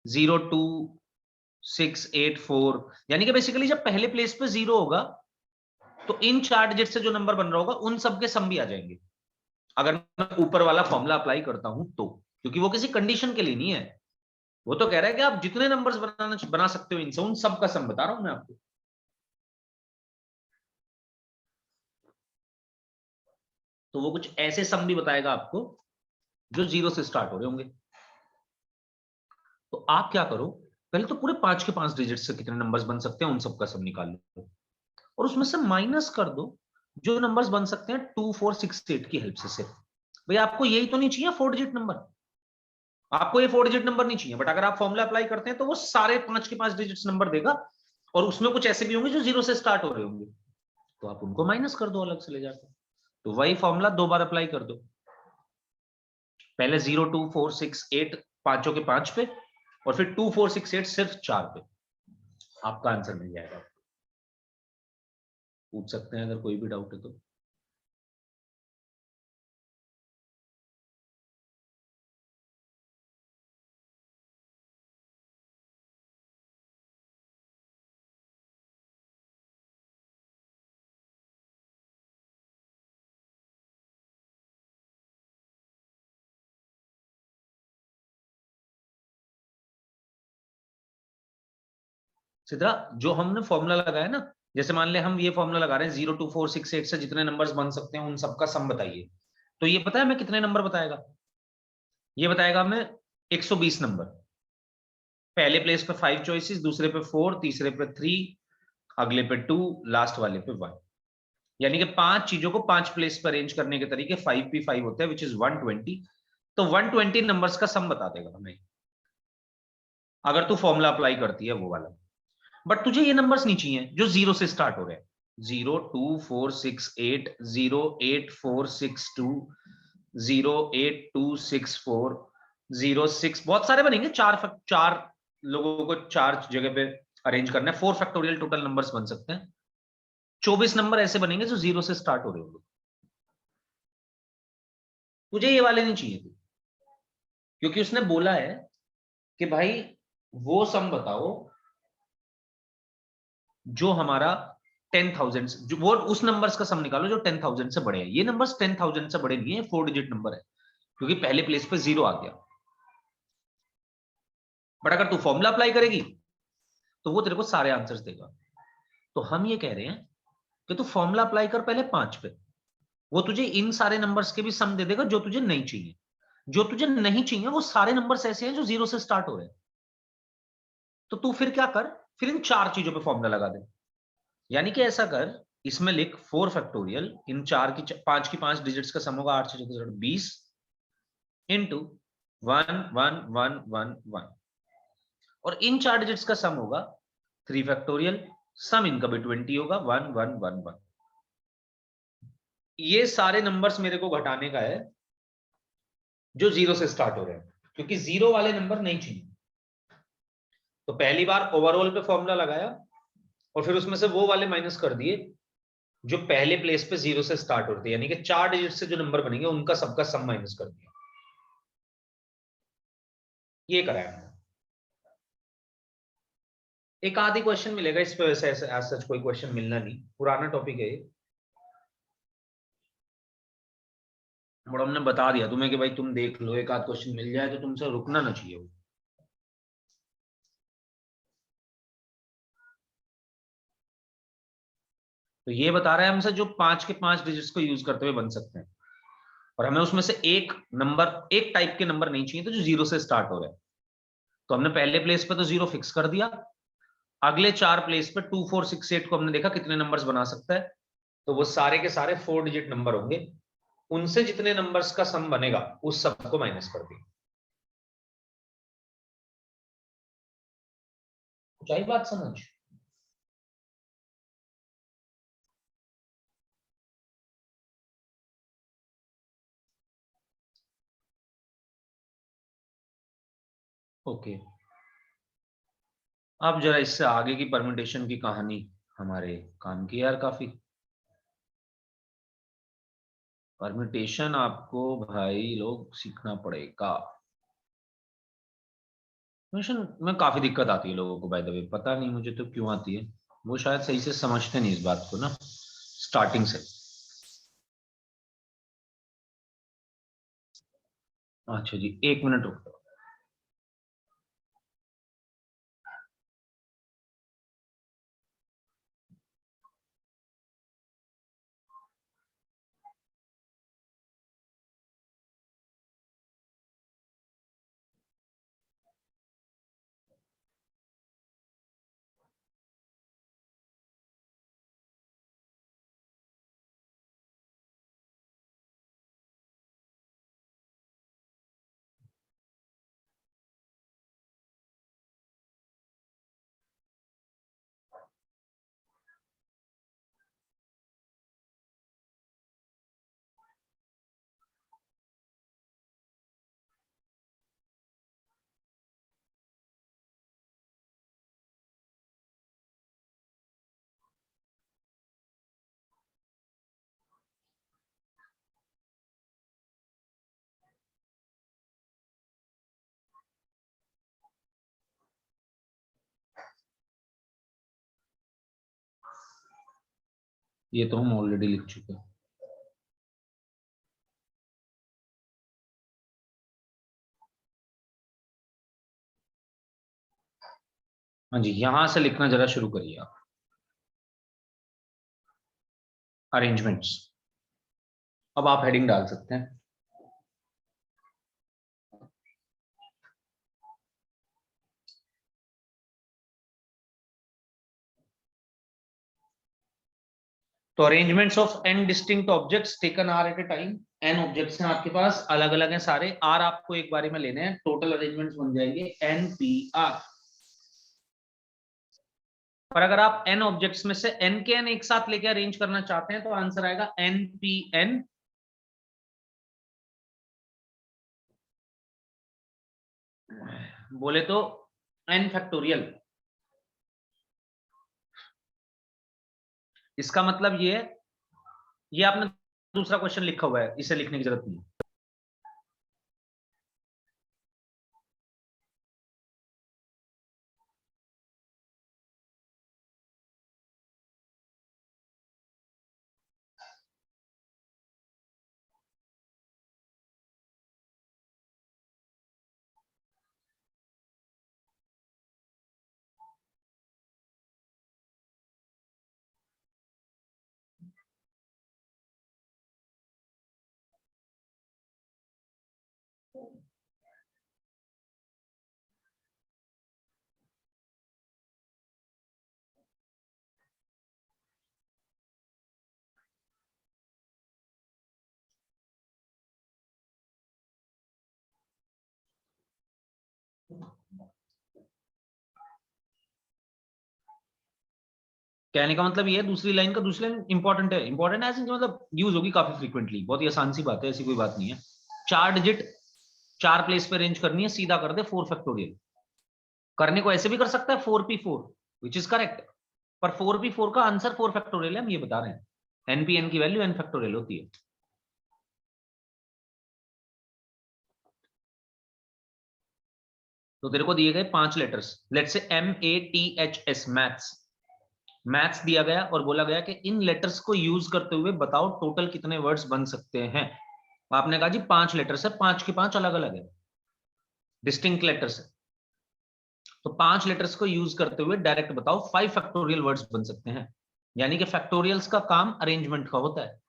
02684। यानी कि बेसिकली जब पहले प्लेस पे 0 होगा तो इन 4 डिजिट से जो नंबर बन रहा होगा उन सबके सम भी आ जाएंगे, अगर मैं ऊपर वाला फॉर्मूला अप्लाई करता हूं तो। क्योंकि वो किसी कंडीशन के लिए नहीं है, वो तो कह रहा है कि आप जितने नंबर्स बना सकते हो इनसे, उन सबका सम बता रहा हूं मैं आपको। तो वो कुछ ऐसे सम भी बताएगा आपको जो 0 से स्टार्ट हो रहे होंगे। तो आप क्या करो, पहले तो पूरे 5 के 5 डिजिट से कितने नंबर्स बन सकते हैं उन सबका सम निकाल लो, और उसमें से माइनस कर दो जो नंबर्स बन सकते हैं 2, 4, 6, 8 की हेल्प से। सिर्फ भाई आपको यही तो नहीं चाहिए 4 डिजिट नंबर, आपको ये 4 डिजिट नंबर नहीं चाहिए, बट अगर आप फॉर्मूला अप्लाई करते हैं तो वो सारे 5 के 5 डिजिट नंबर देगा, और उसमें कुछ ऐसे भी होंगे जो 0 से स्टार्ट हो रहे होंगे, तो आप उनको माइनस कर दो अलग से ले जाकर। तो वही फॉर्मूला 2 बार अप्लाई कर दो, पहले 0, 2, 4, 6, 8 पांचों के 5 पे, और फिर 2, 4, 6, 8 सिर्फ 4 पे। आपका आंसर मिल जाएगा। पूछ सकते हैं अगर कोई भी डाउट है तो। सीधा जो हमने फॉर्मूला लगाया ना, जैसे मान ले हम ये फॉर्मूला लगा रहे हैं 0, 2, 4, 6, 8 से जितने नंबर्स बन सकते हैं उन सबका सम बताइए, तो ये पता है हमें कितने नंबर बताएगा? ये बताएगा हमें 120 नंबर। पहले प्लेस पे 5 चॉइसेस, दूसरे पे 4, तीसरे पे 3, अगले पे 2, लास्ट वाले पे 1। यानी कि 5 चीजों को 5 प्लेस पर अरेंज करने के तरीके 5p5 होते हैं, विच इज 120। तो 120 नंबर्स का सम बता देगा हमें, अगर तू फॉर्मूला अप्लाई करती है वो वाला। बट तुझे ये नंबर्स नहीं चाहिए जो 0 से स्टार्ट हो रहे हैं, 0, 2, 4, 6, 8, 0, 8, 4, 6, 2, 0, 8, 2, 6, 4, 0, 6। बहुत सारे बनेंगे, चार लोगों को 4 जगह पे अरेंज करना है। 4 फैक्टोरियल टोटल नंबर्स बन सकते हैं। 24 नंबर ऐसे बनेंगे जो 0 से स्टार्ट हो रहे होंगे। तुझे ये वाले नहीं चाहिए, क्योंकि उसने बोला है कि भाई वो सम बताओ जो हमारा 10,000, जो वो उस नंबर्स का सम निकालो जो 10,000 से बड़े हैं। ये नंबर्स 10,000 से बड़े नहीं है, 4 डिजिट नंबर है, क्योंकि पहले प्लेस पे 0 आ गया। बट अगर तू फॉर्मूला अप्लाई करेगी तो वो तेरे को सारे आंसर्स देगा। तो हम ये कह रहे हैं कि तू फॉर्मूला अप्लाई कर पहले 5 पे, वो तुझे इन सारे नंबर्स के भी सम दे देगा जो तुझे नहीं चाहिए। जो तुझे नहीं चाहिए वो सारे नंबर्स ऐसे हैं जो 0 से स्टार्ट हो रहे हैं। तो तू फिर क्या कर, फिर इन 4 चीजों पे फॉर्मूला लगा दे। यानी कि ऐसा कर, इसमें लिख 4 फैक्टोरियल, इन 5 की 5 डिजिट्स का सम होगा 8 से 20 इंटू 1 1 1 1 1, और इन 4 डिजिट्स का सम होगा 3 फैक्टोरियल सम इनका भी 20 होगा, 1 1 1 1। ये सारे नंबर्स मेरे को घटाने का है जो 0 से स्टार्ट हो रहे हैं, क्योंकि 0 वाले नंबर नहीं चाहिए। तो पहली बार ओवरऑल पे फॉर्मूला लगाया और फिर उसमें से वो वाले माइनस कर दिए जो पहले प्लेस पे 0 से स्टार्ट होते हैं, यानी कि 4 डिजिट से जो नंबर बनेंगे उनका सबका सम माइनस कर दिया। ये कराया मैंने। एक आधी क्वेश्चन मिलेगा इस पे, वैसे ऐसे एज सच कोई क्वेश्चन मिलना नहीं, पुराना टॉपिक है ये। और हमने बता दिया तुम्हें कि भाई तुम देख लो, एक आध क्वेश्चन मिल जाए तो तुमसे रुकना ना चाहिए वो। तो ये बता रहा है हमसे जो 5 के 5 डिजिट्स को यूज करते हुए बन सकते हैं, और हमें उसमें से एक नंबर, एक टाइप के नंबर नहीं चाहिए तो जो 0 से स्टार्ट हो रहा है। तो हमने पहले प्लेस पे तो 0 फिक्स कर दिया, अगले 4 प्लेस पे 2 4 6 8 को हमने देखा कितने नंबर्स बना सकता है, तो वो सारे के सारे 4 डिजिट नंबर होंगे, उनसे जितने नंबर्स का सम बनेगा उस सब को माइनस कर दिया। कुछ आई बात समझ? ओके, अब जरा इससे आगे की परम्यूटेशन की कहानी हमारे काम की यार काफी। परम्यूटेशन आपको भाई लोग सीखना पड़ेगा। परम्यूटेशन में काफी दिक्कत आती है लोगों को, बाय द वे, पता नहीं मुझे तो क्यों आती है। वो शायद सही से समझते नहीं इस बात को ना स्टार्टिंग से। अच्छा जी, 1 मिनट रुक जाओ। ये तो हम ऑलरेडी लिख चुके हैं। हाँ जी, यहां से लिखना जरा शुरू करिए आप। अरेंजमेंट्स, अब आप हेडिंग डाल सकते हैं। तो arrangements of N distinct objects taken R at a time. N objects हैं आपके पास, अलग अलग हैं सारे, आर आपको एक बारी में लेने हैं, टोटल अरेंजमेंट्स बन जाएंगे एन पी आर। और अगर आप एन ऑब्जेक्ट्स में से एन के एन एक साथ लेके अरेंज करना चाहते हैं तो आंसर आएगा एन पी एन। बोले तो एन फैक्टोरियल। इसका मतलब ये आपने दूसरा क्वेश्चन लिखा हुआ है, इसे लिखने की जरूरत नहीं। कहने का मतलब ये है दूसरी लाइन का दूसरी लाइन इंपॉर्टेंट है, इंपॉर्टेंट एज मतलब यूज होगी काफी फ्रीक्वेंटली, बहुत ही आसान सी बात है, ऐसी कोई बात नहीं है। 4 डिजिट 4 प्लेस पे अरेंज करनी है, सीधा कर दे 4 फैक्टोरियल। करने को ऐसे भी कर सकता है 4p4 विच इज करेक्ट, पर 4p4 का आंसर 4 फैक्टोरियल है, हम ये बता रहे हैं। npn की वैल्यू n फैक्टोरियल होती है। तो तेरे को दिए गए 5 letters, let's say MATHS, maths, maths दिया गया और बोला गया कि इन लेटर्स को यूज करते हुए बताओ टोटल कितने वर्ड्स बन सकते हैं। आपने कहा जी 5 लेटर्स है, 5 के 5 अलग अलग है, डिस्टिंक्ट लेटर्स है, तो 5 लेटर्स को यूज करते हुए डायरेक्ट बताओ 5 फैक्टोरियल वर्ड्स बन सकते हैं। यानी कि फैक्टोरियल्स का काम अरेंजमेंट का होता है,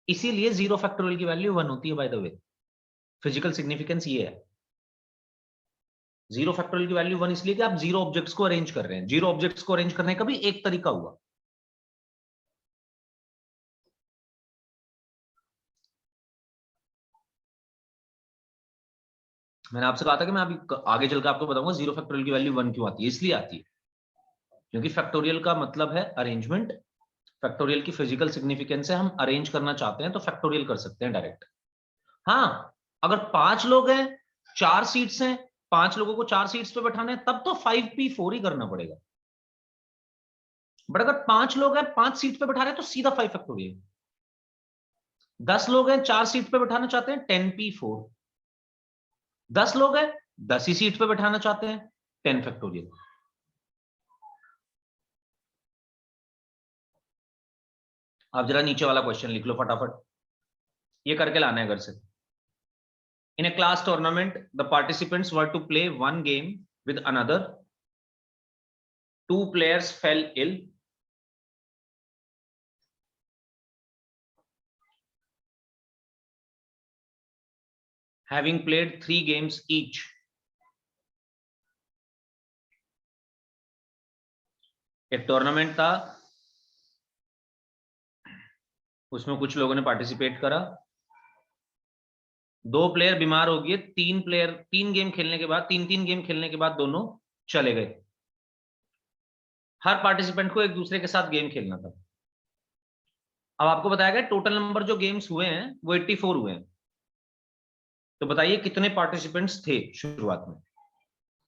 इसीलिए 0 फैक्टोरियल की वैल्यू 1 होती है। By the way physical significance ये है, 0 फैक्टोरियल की वैल्यू 1 इसलिए कि आप 0 ऑब्जेक्ट्स को अरेंज कर रहे हैं। 0 ऑब्जेक्ट्स को अरेंज करने का भी एक तरीका हुआ। मैंने आपसे कहा था कि मैं अभी आगे चलकर आपको बताऊंगा 0 फैक्टोरियल की वैल्यू 1 क्यों आती है। इसलिए आती है क्योंकि फैक्टोरियल का मतलब है अरेंजमेंट, फैक्टोरियल की फिजिकल सिग्निफिकेंस है हम अरेंज करना चाहते हैं तो फैक्टोरियल कर सकते हैं डायरेक्ट। हाँ, अगर 5 लोग हैं, 4 सीट्स हैं, 5 लोगों को 4 सीट्स पे बैठाना है, तब तो 5p4 ही करना पड़ेगा। बट अगर 5 लोग हैं, 5 सीट पे बैठा रहे हैं, तो सीधा 5 फैक्टोरियल। 10 लोग हैं, 4 सीट पे बैठाना चाहते हैं, 10p4। 10 लोग हैं, 10 ही सीट पे बैठाना चाहते हैं, 10 फैक्टोरियल। आप जरा नीचे वाला क्वेश्चन लिख लो फटाफट, ये करके लाना है घर से। In a class tournament, the participants were to play one game with another. 2 players fell ill. Having played 3 games each. एक टूर्नामेंट था, उसमें कुछ लोगों ने पार्टिसिपेट करा, 2 प्लेयर बीमार हो गए, 3 गेम खेलने के बाद 3 गेम खेलने के बाद दोनों चले गए। हर पार्टिसिपेंट को एक दूसरे के साथ गेम खेलना था। अब आपको बताया गया टोटल नंबर जो गेम्स हुए हैं वो 84 हुए हैं, तो बताइए कितने पार्टिसिपेंट्स थे शुरुआत में।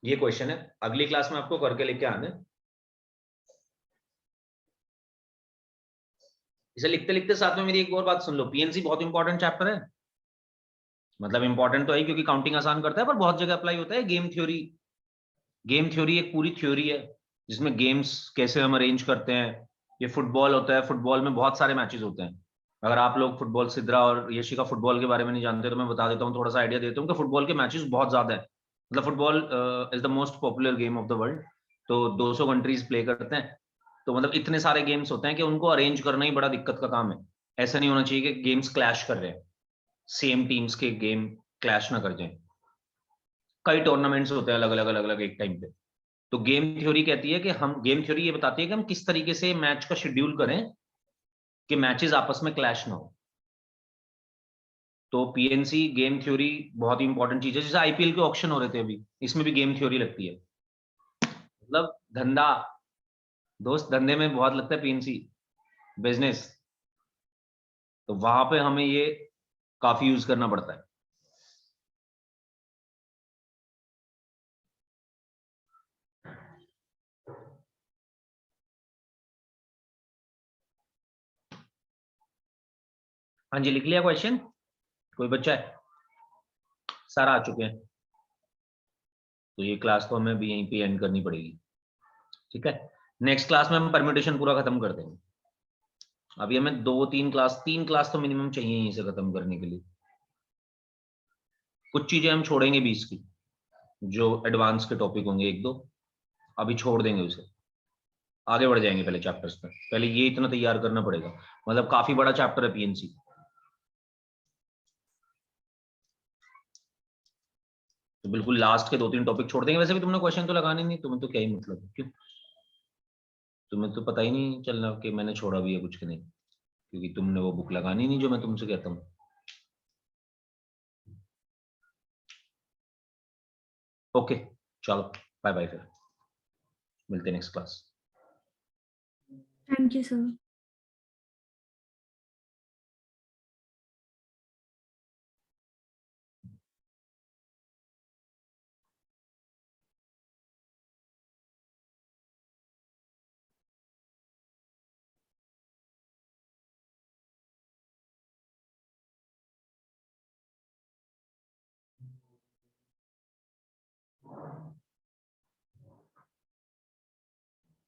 ये क्वेश्चन है, अगली क्लास में आपको करके लेके आना है। इसे लिखते लिखते साथ में मेरी एक और बात सुन लो, पीएनसी बहुत इंपॉर्टेंट चैप्टर है। मतलब इंपॉर्टेंट तो है क्योंकि काउंटिंग आसान करता है, पर बहुत जगह अप्लाई होता है। गेम थ्योरी, गेम थ्योरी एक पूरी थ्योरी है जिसमें गेम्स कैसे हम अरेंज करते हैं। ये फुटबॉल होता है, फुटबॉल में बहुत सारे मैचेस होते हैं। अगर आप लोग फुटबॉल, सिद्रा और यशी का फुटबॉल के बारे में नहीं जानते तो मैं बता देता हूँ, थोड़ा सा आइडिया देता हूँ कि फुटबॉल के मैचेस बहुत ज्यादा है। मतलब football is the most popular game of the world, तो 200 कंट्रीज प्ले करते हैं। तो मतलब इतने सारे गेम्स होते हैं कि उनको अरेंज करना ही बड़ा दिक्कत का काम है। ऐसा नहीं होना चाहिए कि गेम्स क्लैश कर रहे हैं, सेम टीम्स के गेम क्लैश ना कर जाए। कई टूर्नामेंट्स होते हैं अलग अलग अलग अलग एक टाइम पे। तो गेम थ्योरी कहती है कि हम, गेम थ्योरी ये बताती है कि हम किस तरीके से मैच का शेड्यूल करें कि मैचेस आपस में क्लैश ना हो। तो पीएनसी गेम थ्योरी बहुत ही इंपॉर्टेंट चीज है। जैसे आईपीएल के ऑक्शन हो रहे थे अभी, इसमें भी गेम थ्योरी लगती है। मतलब धंधा दोस्त, धंधे में बहुत लगता है पीएनसी, बिजनेस, तो वहां पे हमें ये काफी यूज करना पड़ता है। हाँ जी, लिख लिया क्वेश्चन? कोई बच्चा है? सारा आ चुके हैं, तो ये क्लास तो हमें भी यहीं पे एंड करनी पड़ेगी। ठीक है, नेक्स्ट क्लास में हम परम्यूटेशन पूरा खत्म कर देंगे। अभी हमें 3 क्लास तो मिनिमम चाहिए यहीं से खत्म करने के लिए। कुछ चीजें हम छोड़ेंगे 20 की, जो एडवांस के टॉपिक होंगे 1-2 अभी छोड़ देंगे, उसे आगे बढ़ जाएंगे पहले चैप्टर्स पर। पहले ये इतना तैयार करना पड़ेगा, मतलब काफी बड़ा चैप्टर है पीएनसी। तो बिल्कुल लास्ट के 2-3 टॉपिक छोड़ देंगे। वैसे भी तुमने क्वेश्चन तो लगाने नहीं, तुम्हें तो क्या ही मतलब है, क्यों? तुम्हें तो पता ही नहीं चलना कि मैंने छोड़ा भी है कुछ कि नहीं, क्योंकि तुमने वो बुक लगानी नहीं जो मैं तुमसे कहता हूँ। ओके, चलो बाय बाय, फिर मिलते हैं next class. Thank you, sir.